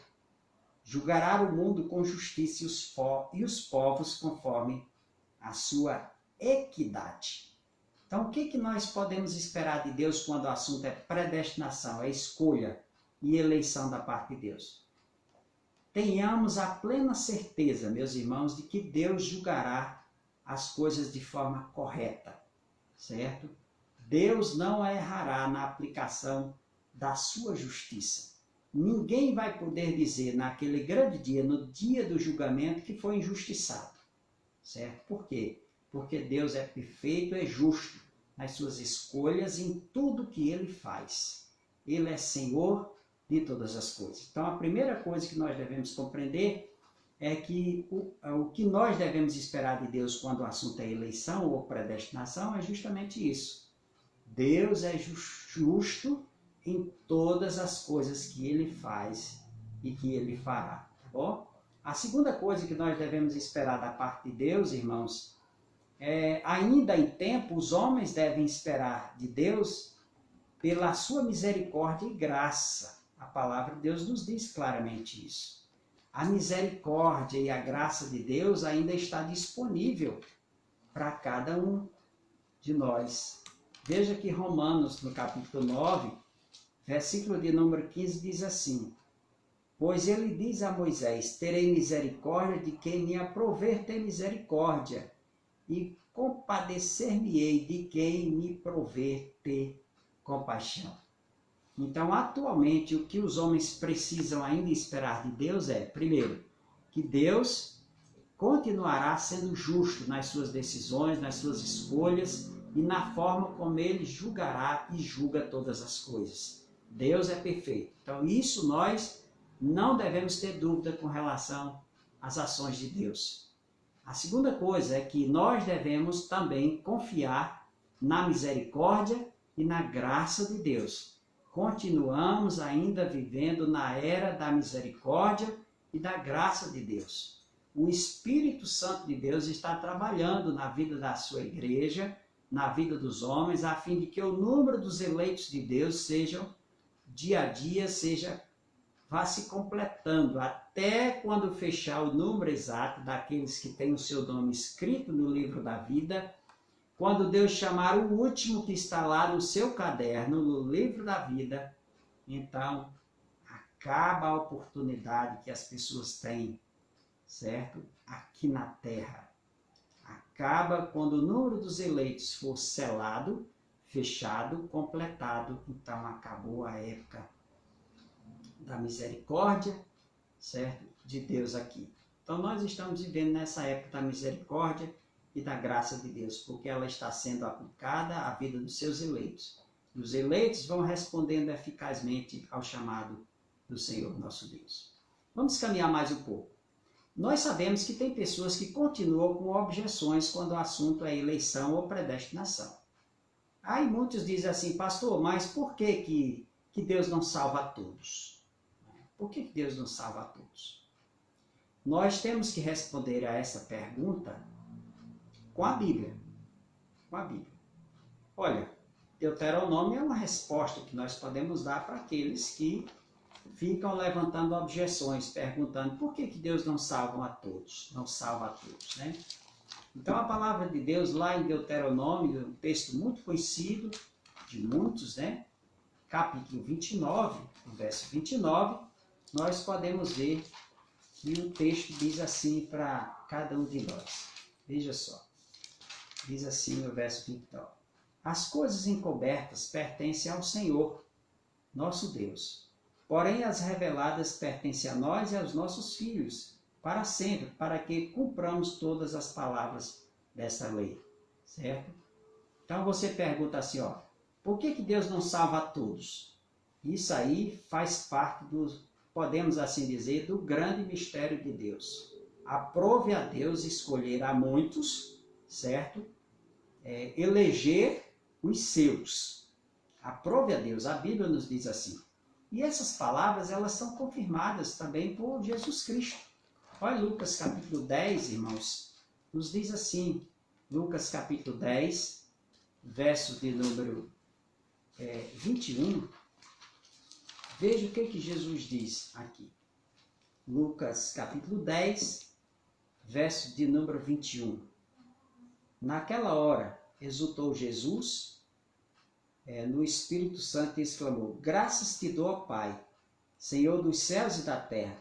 julgará o mundo com justiça e os povos conforme a sua equidade. Então, o que nós podemos esperar de Deus quando o assunto é predestinação, é escolha e eleição da parte de Deus? Tenhamos a plena certeza, meus irmãos, de que Deus julgará as coisas de forma correta, certo? Deus não errará na aplicação da sua justiça. Ninguém vai poder dizer naquele grande dia, no dia do julgamento, que foi injustiçado, certo? Por quê? Porque Deus é perfeito, é justo nas suas escolhas em tudo que Ele faz. Ele é Senhor de todas as coisas. Então, a primeira coisa que nós devemos compreender é que o que nós devemos esperar de Deus quando o assunto é eleição ou predestinação é justamente isso. Deus é justo em todas as coisas que Ele faz e que Ele fará. Tá bom? A segunda coisa que nós devemos esperar da parte de Deus, irmãos, ainda em tempo, os homens devem esperar de Deus pela sua misericórdia e graça. A palavra de Deus nos diz claramente isso. A misericórdia e a graça de Deus ainda está disponível para cada um de nós. Veja que Romanos, no capítulo 9, versículo de número 15, diz assim: Pois ele diz a Moisés, terei misericórdia de quem me aprover ter misericórdia, e compadecer-me-ei de quem me prover ter compaixão. Então, atualmente, o que os homens precisam ainda esperar de Deus é, primeiro, que Deus continuará sendo justo nas suas decisões, nas suas escolhas e na forma como Ele julgará e julga todas as coisas. Deus é perfeito. Então, isso nós não devemos ter dúvida com relação às ações de Deus. A segunda coisa é que nós devemos também confiar na misericórdia e na graça de Deus. Continuamos ainda vivendo na era da misericórdia e da graça de Deus. O Espírito Santo de Deus está trabalhando na vida da sua igreja, na vida dos homens, a fim de que o número dos eleitos de Deus sejam, dia a dia, vá se completando, até quando fechar o número exato daqueles que têm o seu nome escrito no livro da vida. Quando Deus chamar o último que está lá no seu caderno, no livro da vida, então acaba a oportunidade que as pessoas têm, certo? Aqui na terra. Acaba quando o número dos eleitos for selado, fechado, completado. Então acabou a época da misericórdia, certo? De Deus aqui. Então nós estamos vivendo nessa época da misericórdia e da graça de Deus, porque ela está sendo aplicada à vida dos seus eleitos. E os eleitos vão respondendo eficazmente ao chamado do Senhor nosso Deus. Vamos caminhar mais um pouco. Nós sabemos que tem pessoas que continuam com objeções quando o assunto é eleição ou predestinação. Aí muitos dizem assim, pastor, mas por que Deus não salva a todos? Por que Deus não salva a todos? Nós temos que responder a essa pergunta com a Bíblia. Com a Bíblia. Olha, Deuteronômio é uma resposta que nós podemos dar para aqueles que ficam levantando objeções, perguntando por que Deus não salva a todos, não salva a todos, né? Então a palavra de Deus lá em Deuteronômio, um texto muito conhecido de muitos, né? Capítulo 29, no verso 29, nós podemos ver que o texto diz assim para cada um de nós. Veja só, diz assim no verso 29. As coisas encobertas pertencem ao Senhor, nosso Deus. Porém, as reveladas pertencem a nós e aos nossos filhos, para sempre, para que cumpramos todas as palavras desta lei. Certo? Então você pergunta assim, ó, por que Deus não salva a todos? Isso aí faz parte do, podemos assim dizer, do grande mistério de Deus. Aprove a Deus escolher a muitos, certo? Eleger os seus. Aprove a Deus, a Bíblia nos diz assim. E essas palavras, elas são confirmadas também por Jesus Cristo. Olha Lucas capítulo 10, irmãos, nos diz assim, Lucas capítulo 10, verso de número 21, veja o que Jesus diz aqui. Lucas capítulo 10, verso de número 21. Naquela hora, exultou Jesus no Espírito Santo e exclamou, graças te dou, ó Pai, Senhor dos céus e da terra,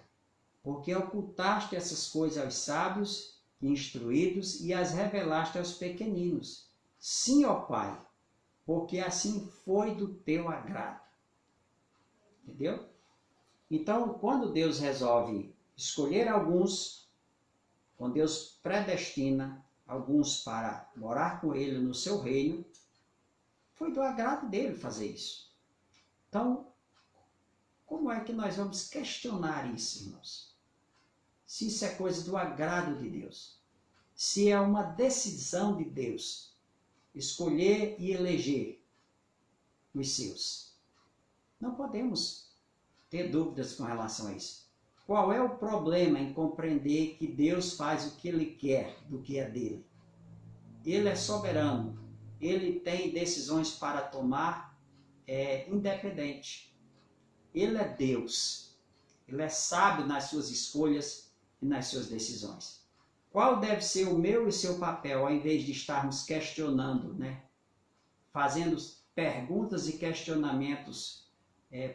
porque ocultaste essas coisas aos sábios e instruídos e as revelaste aos pequeninos. Sim, ó Pai, porque assim foi do teu agrado. Entendeu? Então, quando Deus resolve escolher alguns, quando Deus predestina alguns para morar com Ele no seu reino, foi do agrado dele fazer isso. Então, como é que nós vamos questionar isso, irmãos? Se isso é coisa do agrado de Deus, se é uma decisão de Deus, escolher e eleger os seus. Não podemos ter dúvidas com relação a isso. Qual é o problema em compreender que Deus faz o que Ele quer do que é dele? Ele é soberano. Ele tem decisões para tomar independente. Ele é Deus. Ele é sábio nas suas escolhas e nas suas decisões. Qual deve ser o meu e o seu papel, ao invés de estarmos questionando, né? Fazendo perguntas e questionamentos,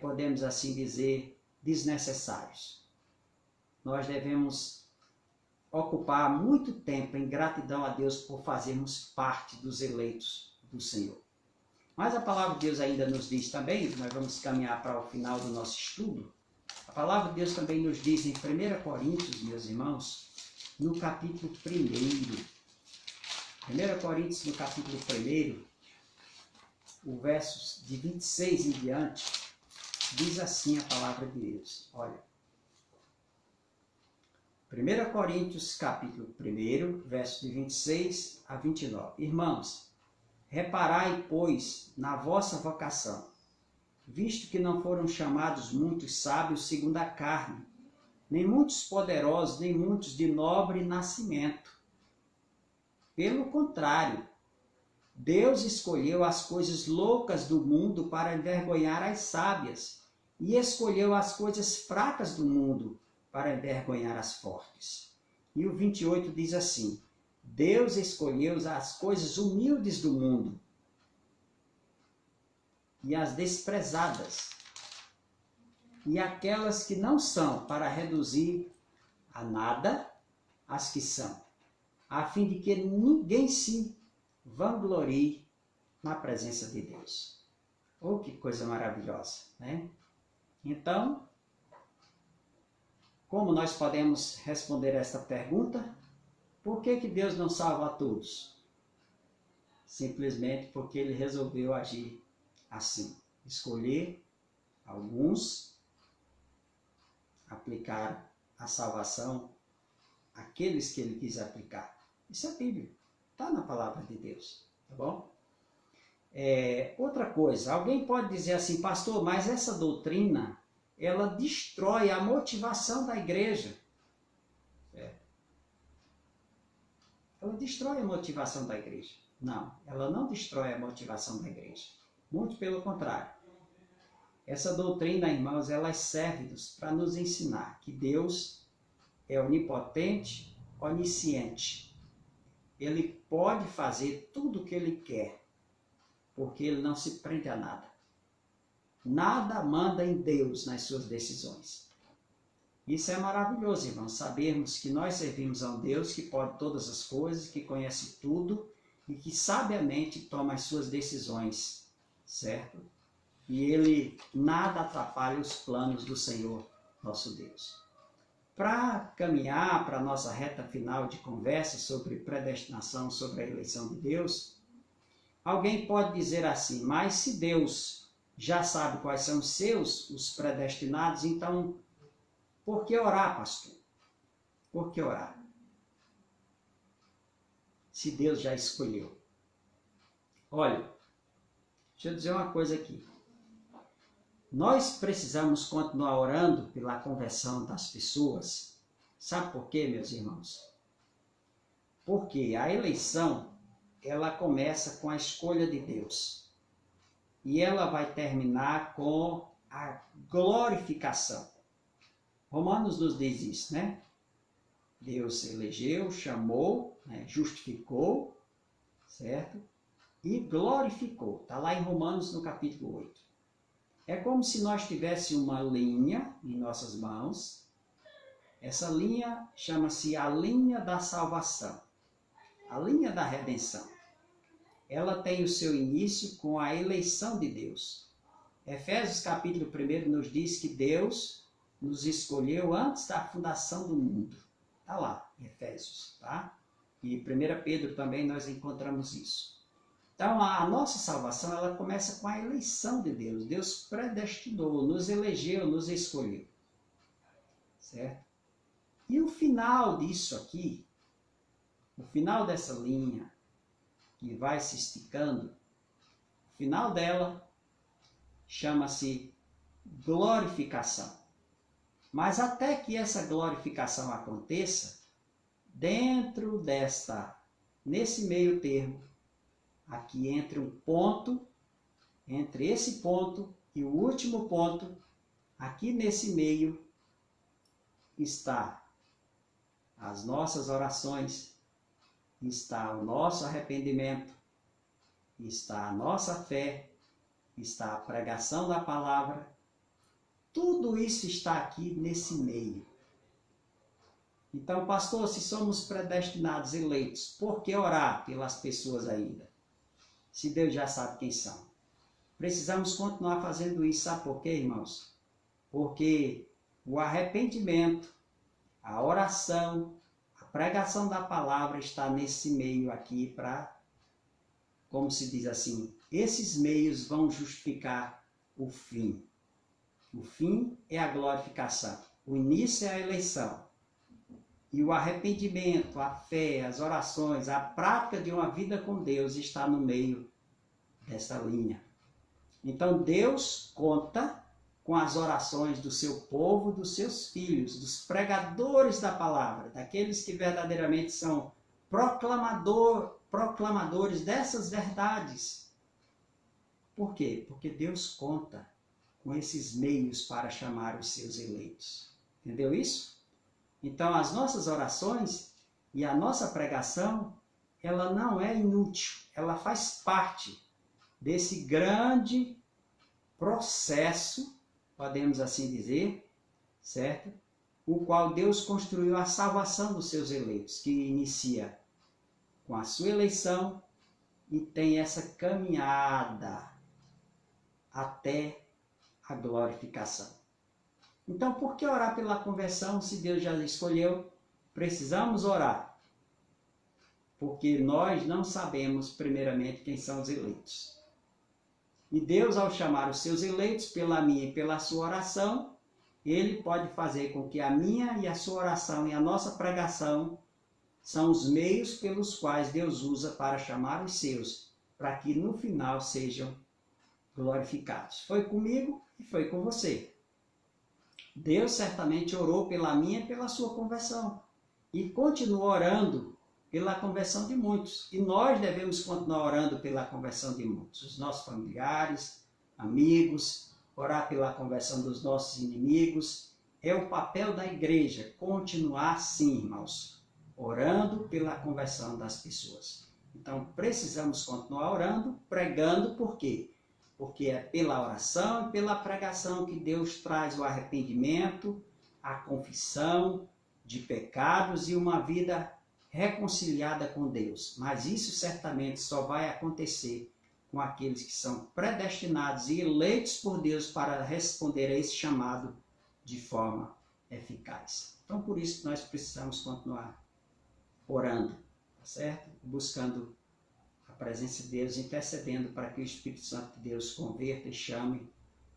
podemos assim dizer, desnecessários. Nós devemos ocupar muito tempo em gratidão a Deus por fazermos parte dos eleitos do Senhor. Mas a palavra de Deus ainda nos diz também, nós vamos caminhar para o final do nosso estudo, a palavra de Deus também nos diz em 1 Coríntios, meus irmãos, no capítulo 1, 1 Coríntios no capítulo 1, o verso de 26 em diante, diz assim a palavra de Deus, olha, 1 Coríntios, capítulo 1, verso de 26 a 29. Irmãos, reparai, pois, na vossa vocação, visto que não foram chamados muitos sábios segundo a carne, nem muitos poderosos, nem muitos de nobre nascimento. Pelo contrário, Deus escolheu as coisas loucas do mundo para envergonhar as sábias, e escolheu as coisas fracas do mundo para envergonhar as fortes. E o 28 diz assim, Deus escolheu as coisas humildes do mundo e as desprezadas, e aquelas que não são, para reduzir a nada as que são, a fim de que ninguém se vanglorie na presença de Deus. Oh, que coisa maravilhosa, né? Então, como nós podemos responder esta pergunta? Por que Deus não salva a todos? Simplesmente porque Ele resolveu agir assim. Escolher alguns, aplicar a salvação àqueles que Ele quis aplicar. Isso é Bíblia, está na palavra de Deus, tá bom? Outra coisa, alguém pode dizer assim, pastor, mas essa doutrina, ela destrói a motivação da igreja. Ela destrói a motivação da igreja. Não, ela não destrói a motivação da igreja. Muito pelo contrário. Essa doutrina, irmãos, ela serve para nos ensinar que Deus é onipotente, onisciente. Ele pode fazer tudo o que Ele quer, porque Ele não se prende a nada. Nada manda em Deus nas suas decisões. Isso é maravilhoso, irmãos, sabermos que nós servimos a um Deus que pode todas as coisas, que conhece tudo e que sabiamente toma as suas decisões, certo? E Ele nada atrapalha os planos do Senhor, nosso Deus. Para caminhar para a nossa reta final de conversa sobre predestinação, sobre a eleição de Deus, alguém pode dizer assim, mas se Deus já sabe quais são os predestinados, então por que orar, pastor? Por que orar? Se Deus já escolheu. Olha, deixa eu dizer uma coisa aqui. Nós precisamos continuar orando pela conversão das pessoas. Sabe por quê, meus irmãos? Porque a eleição, ela começa com a escolha de Deus. E ela vai terminar com a glorificação. Romanos nos diz isso, né? Deus elegeu, chamou, né? Justificou, certo? E glorificou. Está lá em Romanos no capítulo 8. É como se nós tivéssemos uma linha em nossas mãos. Essa linha chama-se a linha da salvação. A linha da redenção. Ela tem o seu início com a eleição de Deus. Efésios capítulo 1 nos diz que Deus nos escolheu antes da fundação do mundo. Está lá, em Efésios, tá? E 1 Pedro também nós encontramos isso. Então, a nossa salvação, ela começa com a eleição de Deus. Deus predestinou, nos elegeu, nos escolheu. Certo? E o final disso aqui, o final dessa linha, que vai se esticando, o final dela chama-se glorificação. Mas até que essa glorificação aconteça, nesse meio termo, aqui entre um ponto, entre esse ponto e o último ponto, aqui nesse meio, está as nossas orações, está o nosso arrependimento, está a nossa fé, está a pregação da palavra. Tudo isso está aqui nesse meio. Então, pastor, se somos predestinados, eleitos, por que orar pelas pessoas ainda? Se Deus já sabe quem são. Precisamos continuar fazendo isso. Sabe por quê, irmãos? Porque o arrependimento, a oração, a pregação da palavra está nesse meio aqui para, como se diz assim, esses meios vão justificar o fim. O fim é a glorificação. O início é a eleição. E o arrependimento, a fé, as orações, a prática de uma vida com Deus está no meio dessa linha. Então Deus conta com as orações do seu povo, dos seus filhos, dos pregadores da palavra, daqueles que verdadeiramente são proclamadores dessas verdades. Por quê? Porque Deus conta com esses meios para chamar os seus eleitos. Entendeu isso? Então, as nossas orações e a nossa pregação, ela não é inútil, ela faz parte desse grande processo, podemos assim dizer, certo? O qual Deus construiu a salvação dos seus eleitos, que inicia com a sua eleição, e tem essa caminhada até a glorificação. Então, por que orar pela conversão se Deus já escolheu? Precisamos orar, porque nós não sabemos, primeiramente, quem são os eleitos. E Deus, ao chamar os seus eleitos pela minha e pela sua oração, Ele pode fazer com que a minha e a sua oração e a nossa pregação são os meios pelos quais Deus usa para chamar os seus, para que no final sejam glorificados. Foi comigo e foi com você. Deus certamente orou pela minha e pela sua conversão. E continua orando pela conversão de muitos. E nós devemos continuar orando pela conversão de muitos. Os nossos familiares, amigos, orar pela conversão dos nossos inimigos. É o papel da igreja continuar assim, irmãos, orando pela conversão das pessoas. Então, precisamos continuar orando, pregando, por quê? Porque é pela oração e pela pregação que Deus traz o arrependimento, a confissão de pecados e uma vida reconciliada com Deus. Mas isso certamente só vai acontecer com aqueles que são predestinados e eleitos por Deus para responder a esse chamado de forma eficaz. Então, por isso que nós precisamos continuar orando, tá certo? Buscando a presença de Deus, intercedendo para que o Espírito Santo de Deus converta e chame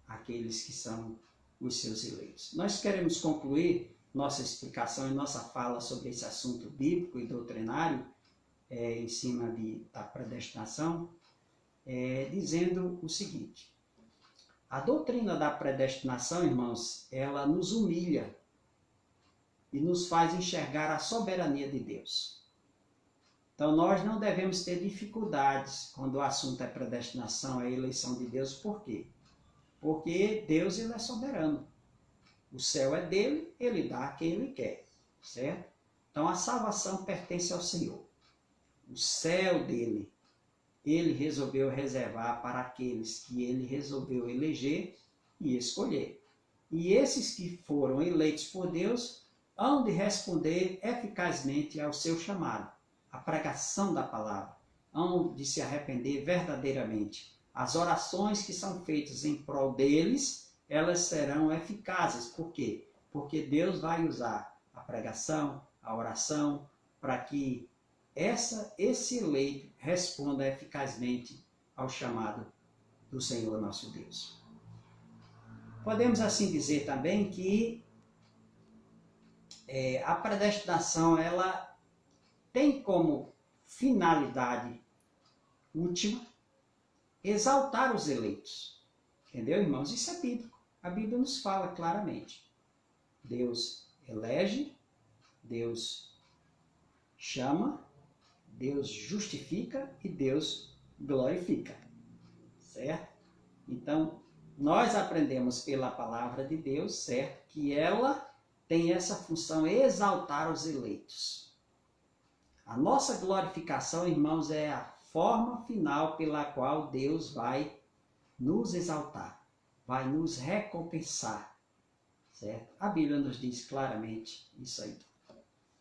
aqueles que são os seus eleitos. Nós queremos concluir nossa explicação e nossa fala sobre esse assunto bíblico e doutrinário em cima da predestinação, dizendo o seguinte: a doutrina da predestinação, irmãos, ela nos humilha e nos faz enxergar a soberania de Deus. Então, nós não devemos ter dificuldades quando o assunto é predestinação, é eleição de Deus. Por quê? Porque Deus, ele é soberano. O céu é dele, ele dá a quem ele quer, certo? Então, a salvação pertence ao Senhor. O céu dele, ele resolveu reservar para aqueles que ele resolveu eleger e escolher. E esses que foram eleitos por Deus hão de responder eficazmente ao seu chamado, a pregação da palavra, hão de se arrepender verdadeiramente. As orações que são feitas em prol deles, elas serão eficazes. Por quê? Porque Deus vai usar a pregação, a oração, para que esse eleito responda eficazmente ao chamado do Senhor nosso Deus. Podemos assim dizer também que a predestinação, ela tem como finalidade última exaltar os eleitos. Entendeu, irmãos? Isso é bíblico. A Bíblia nos fala claramente. Deus elege, Deus chama, Deus justifica e Deus glorifica. Certo? Então, nós aprendemos pela palavra de Deus, certo? Que ela tem essa função, exaltar os eleitos. A nossa glorificação, irmãos, é a forma final pela qual Deus vai nos exaltar, vai nos recompensar, certo? A Bíblia nos diz claramente isso aí.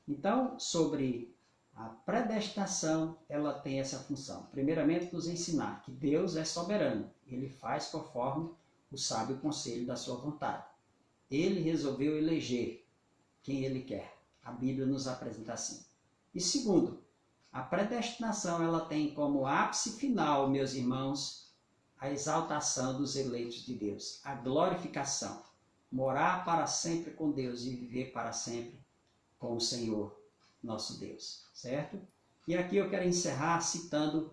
Então, sobre a predestinação, ela tem essa função. Primeiramente, nos ensinar que Deus é soberano. Ele faz conforme o sábio conselho da sua vontade. Ele resolveu eleger quem ele quer. A Bíblia nos apresenta assim. E segundo, a predestinação, ela tem como ápice final, meus irmãos, a exaltação dos eleitos de Deus, a glorificação, morar para sempre com Deus e viver para sempre com o Senhor, nosso Deus, certo? E aqui eu quero encerrar citando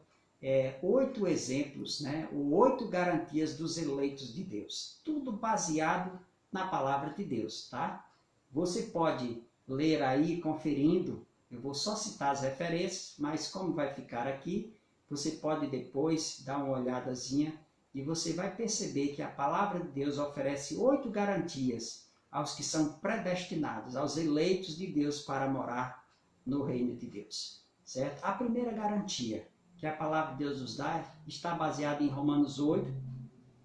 8 exemplos, né? 8 garantias dos eleitos de Deus, tudo baseado na palavra de Deus, tá? Você pode ler aí, conferindo. Eu vou só citar as referências, mas como vai ficar aqui, você pode depois dar uma olhadazinha e você vai perceber que a palavra de Deus oferece 8 garantias aos que são predestinados, aos eleitos de Deus para morar no reino de Deus, certo? A primeira garantia que a palavra de Deus nos dá está baseada em Romanos 8,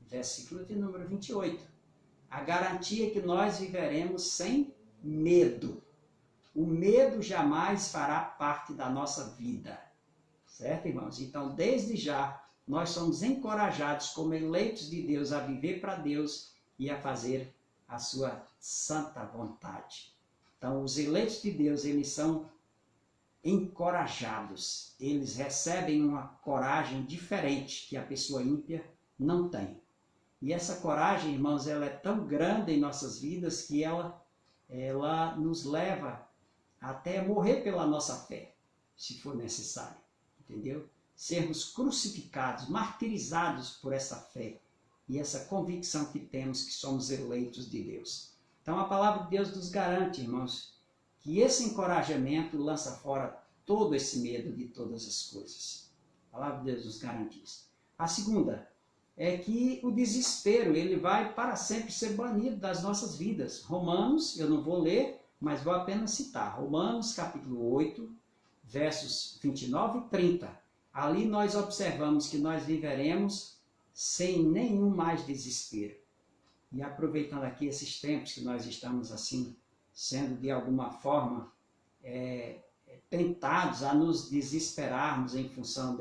versículo de número 28. A garantia que nós viveremos sem medo. O medo jamais fará parte da nossa vida, Certo, irmãos? Então, desde já, nós somos encorajados como eleitos de Deus a viver para Deus e a fazer a sua santa vontade. Então, os eleitos de Deus, eles são encorajados. Eles recebem uma coragem diferente que a pessoa ímpia não tem. E essa coragem, irmãos, ela é tão grande em nossas vidas que ela nos leva até morrer pela nossa fé, se for necessário. Entendeu? Sermos crucificados, martirizados por essa fé e essa convicção que temos que somos eleitos de Deus. Então a palavra de Deus nos garante, irmãos, que esse encorajamento lança fora todo esse medo de todas as coisas. A palavra de Deus nos garante isso. A segunda é que o desespero, ele vai para sempre ser banido das nossas vidas. Romanos, eu não vou ler, mas vou apenas citar. Romanos capítulo 8, versos 29 e 30. Ali nós observamos que nós viveremos sem nenhum mais desespero. E aproveitando aqui esses tempos que nós estamos assim, sendo de alguma forma tentados a nos desesperarmos em função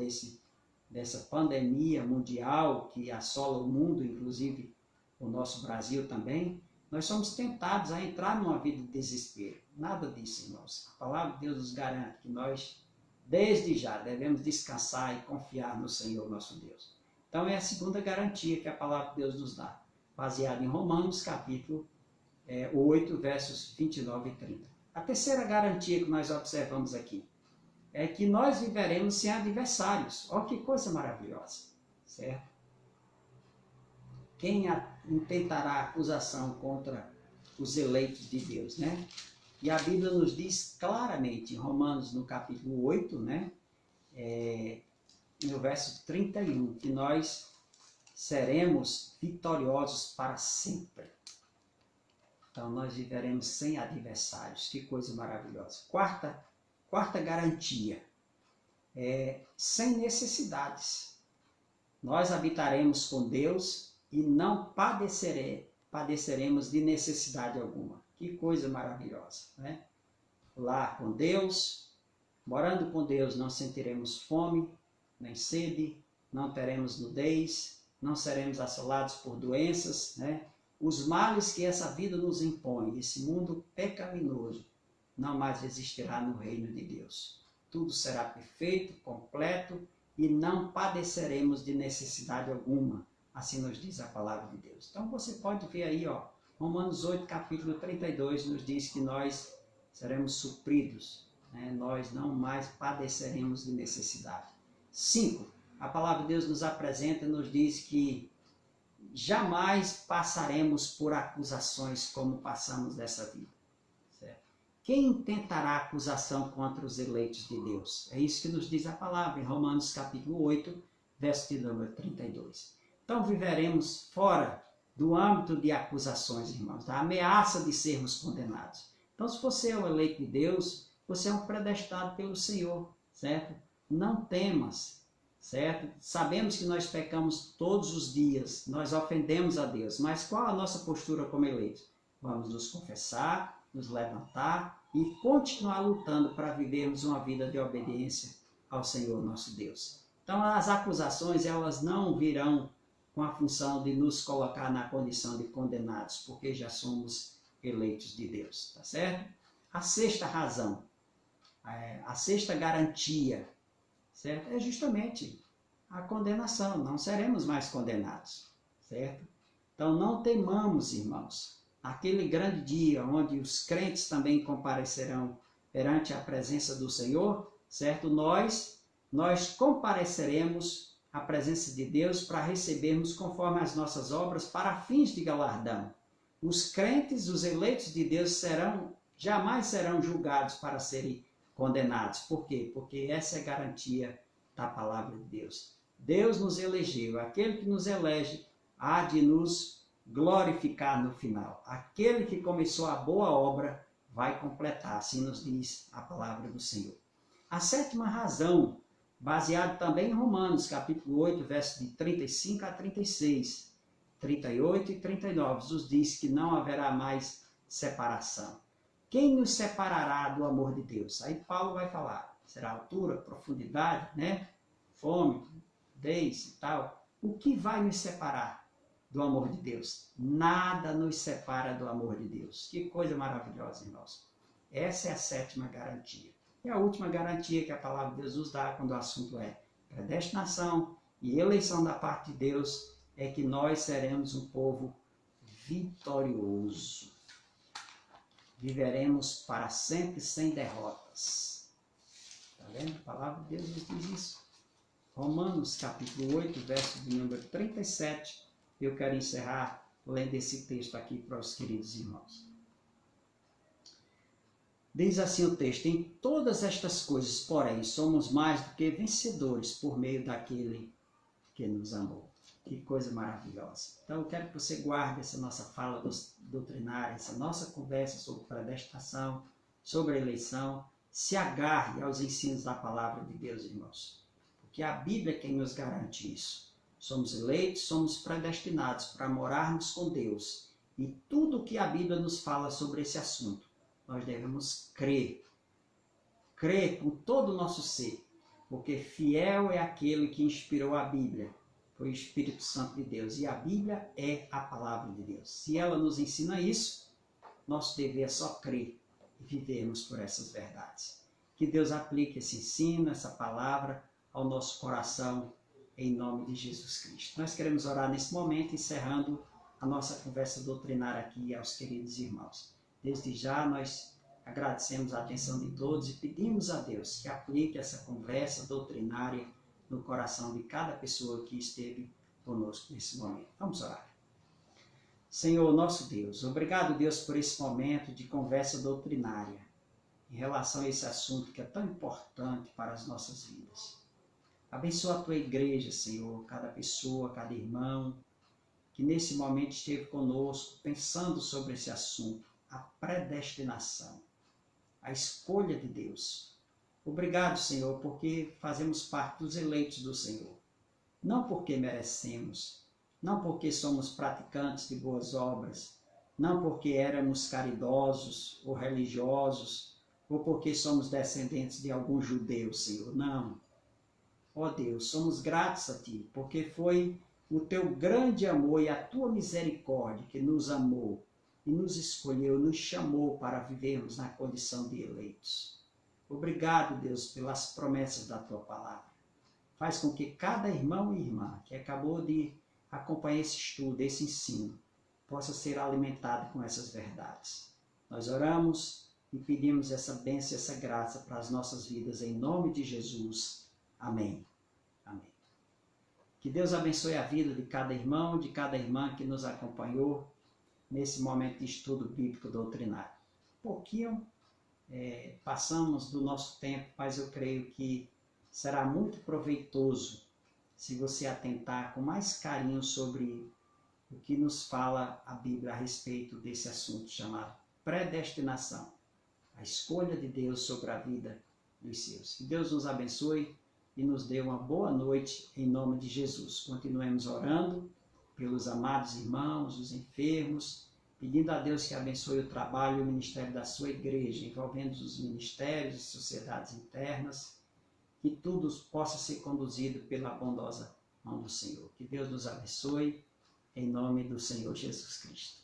dessa pandemia mundial que assola o mundo, inclusive o nosso Brasil também, nós somos tentados a entrar numa vida de desespero. Nada disso, irmãos. A palavra de Deus nos garante que nós, desde já, devemos descansar e confiar no Senhor nosso Deus. Então é a segunda garantia que a palavra de Deus nos dá, baseada em Romanos capítulo 8, versos 29 e 30. A terceira garantia que nós observamos aqui é que nós viveremos sem adversários. Olha que coisa maravilhosa, certo? Quem intentará acusação contra os eleitos de Deus, né? E a Bíblia nos diz claramente, em Romanos, no capítulo 8, né? No verso 31, que nós seremos vitoriosos para sempre. Então, nós viveremos sem adversários. Que coisa maravilhosa. Quarta garantia, sem necessidades. Nós habitaremos com Deus e não padeceremos de necessidade alguma. Que coisa maravilhosa, né? Lá com Deus, morando com Deus, não sentiremos fome, nem sede, não teremos nudez, não seremos assolados por doenças, né? Os males que essa vida nos impõe, esse mundo pecaminoso, não mais existirá no reino de Deus. Tudo será perfeito, completo e não padeceremos de necessidade alguma. Assim nos diz a palavra de Deus. Então você pode ver aí, Romanos 8, capítulo 32, nos diz que nós seremos supridos, né? Nós não mais padeceremos de necessidade. 5. A palavra de Deus nos apresenta e nos diz que jamais passaremos por acusações como passamos dessa vida. Certo? Quem intentará acusação contra os eleitos de Deus? É isso que nos diz a palavra em Romanos capítulo 8, verso de número 32. Então viveremos fora do âmbito de acusações, irmãos, da ameaça de sermos condenados. Então, se você é o eleito de Deus, você é um predestinado pelo Senhor, certo? Não temas, certo? Sabemos que nós pecamos todos os dias, nós ofendemos a Deus, mas qual a nossa postura como eleitos? Vamos nos confessar, nos levantar e continuar lutando para vivermos uma vida de obediência ao Senhor nosso Deus. Então, as acusações, elas não virão com a função de nos colocar na condição de condenados, porque já somos eleitos de Deus, tá certo? A sexta razão, a sexta garantia, certo? É justamente a condenação, não seremos mais condenados, certo? Então não temamos, irmãos, aquele grande dia onde os crentes também comparecerão perante a presença do Senhor, certo? Nós compareceremos à presença de Deus para recebermos conforme as nossas obras para fins de galardão. Os crentes, os eleitos de Deus jamais serão julgados para serem condenados. Por quê? Porque essa é a garantia da palavra de Deus. Deus nos elegeu. Aquele que nos elege há de nos glorificar no final. Aquele que começou a boa obra vai completar. Assim nos diz a palavra do Senhor. A sétima razão, baseado também em Romanos, capítulo 8, versos de 35 a 36, 38 e 39, nos diz que não haverá mais separação. Quem nos separará do amor de Deus? Aí Paulo vai falar, será altura, profundidade, né? Fome, nudez e tal. O que vai nos separar do amor de Deus? Nada nos separa do amor de Deus. Que coisa maravilhosa, irmãos. Essa é a sétima garantia. E a última garantia que a palavra de Deus nos dá quando o assunto é predestinação e eleição da parte de Deus é que nós seremos um povo vitorioso. Viveremos para sempre sem derrotas. Está vendo? A palavra de Deus nos diz isso. Romanos capítulo 8, verso de número 37. Eu quero encerrar lendo esse texto aqui para os queridos irmãos. Diz assim o texto: em todas estas coisas, porém, somos mais do que vencedores por meio daquele que nos amou. Que coisa maravilhosa. Então eu quero que você guarde essa nossa fala doutrinária, essa nossa conversa sobre predestinação, sobre a eleição. Se agarre aos ensinos da palavra de Deus, irmãos. Porque a Bíblia é quem nos garante isso. Somos eleitos, somos predestinados para morarmos com Deus. E tudo o que a Bíblia nos fala sobre esse assunto, nós devemos crer. Crer com todo o nosso ser. Porque fiel é aquele que inspirou a Bíblia. Foi o Espírito Santo de Deus. E a Bíblia é a palavra de Deus. Se ela nos ensina isso, nosso dever é só crer e vivermos por essas verdades. Que Deus aplique esse ensino, essa palavra ao nosso coração, em nome de Jesus Cristo. Nós queremos orar nesse momento, encerrando a nossa conversa doutrinária aqui aos queridos irmãos. Desde já nós agradecemos a atenção de todos e pedimos a Deus que aplique essa conversa doutrinária no coração de cada pessoa que esteve conosco nesse momento. Vamos orar. Senhor, nosso Deus, obrigado, Deus, por esse momento de conversa doutrinária em relação a esse assunto que é tão importante para as nossas vidas. Abençoa a tua igreja, Senhor, cada pessoa, cada irmão que nesse momento esteve conosco pensando sobre esse assunto, a predestinação, a escolha de Deus. Obrigado, Senhor, porque fazemos parte dos eleitos do Senhor. Não porque merecemos, não porque somos praticantes de boas obras, não porque éramos caridosos ou religiosos, ou porque somos descendentes de algum judeu, Senhor. Não. Ó Deus, somos gratos a Ti, porque foi o Teu grande amor e a Tua misericórdia que nos amou e nos escolheu, nos chamou para vivermos na condição de eleitos. Obrigado, Deus, pelas promessas da Tua palavra. Faz com que cada irmão e irmã que acabou de acompanhar esse estudo, esse ensino, possa ser alimentado com essas verdades. Nós oramos e pedimos essa bênção e essa graça para as nossas vidas, em nome de Jesus. Amém. Amém. Que Deus abençoe a vida de cada irmão, de cada irmã que nos acompanhou nesse momento de estudo bíblico doutrinário. Pouquinho passamos do nosso tempo, mas eu creio que será muito proveitoso se você atentar com mais carinho sobre o que nos fala a Bíblia a respeito desse assunto chamado predestinação, a escolha de Deus sobre a vida dos seus. Que Deus nos abençoe e nos dê uma boa noite em nome de Jesus. Continuemos orando pelos amados irmãos, os enfermos, pedindo a Deus que abençoe o trabalho e o ministério da sua igreja, envolvendo os ministérios e sociedades internas, que tudo possa ser conduzido pela bondosa mão do Senhor. Que Deus nos abençoe, em nome do Senhor Jesus Cristo.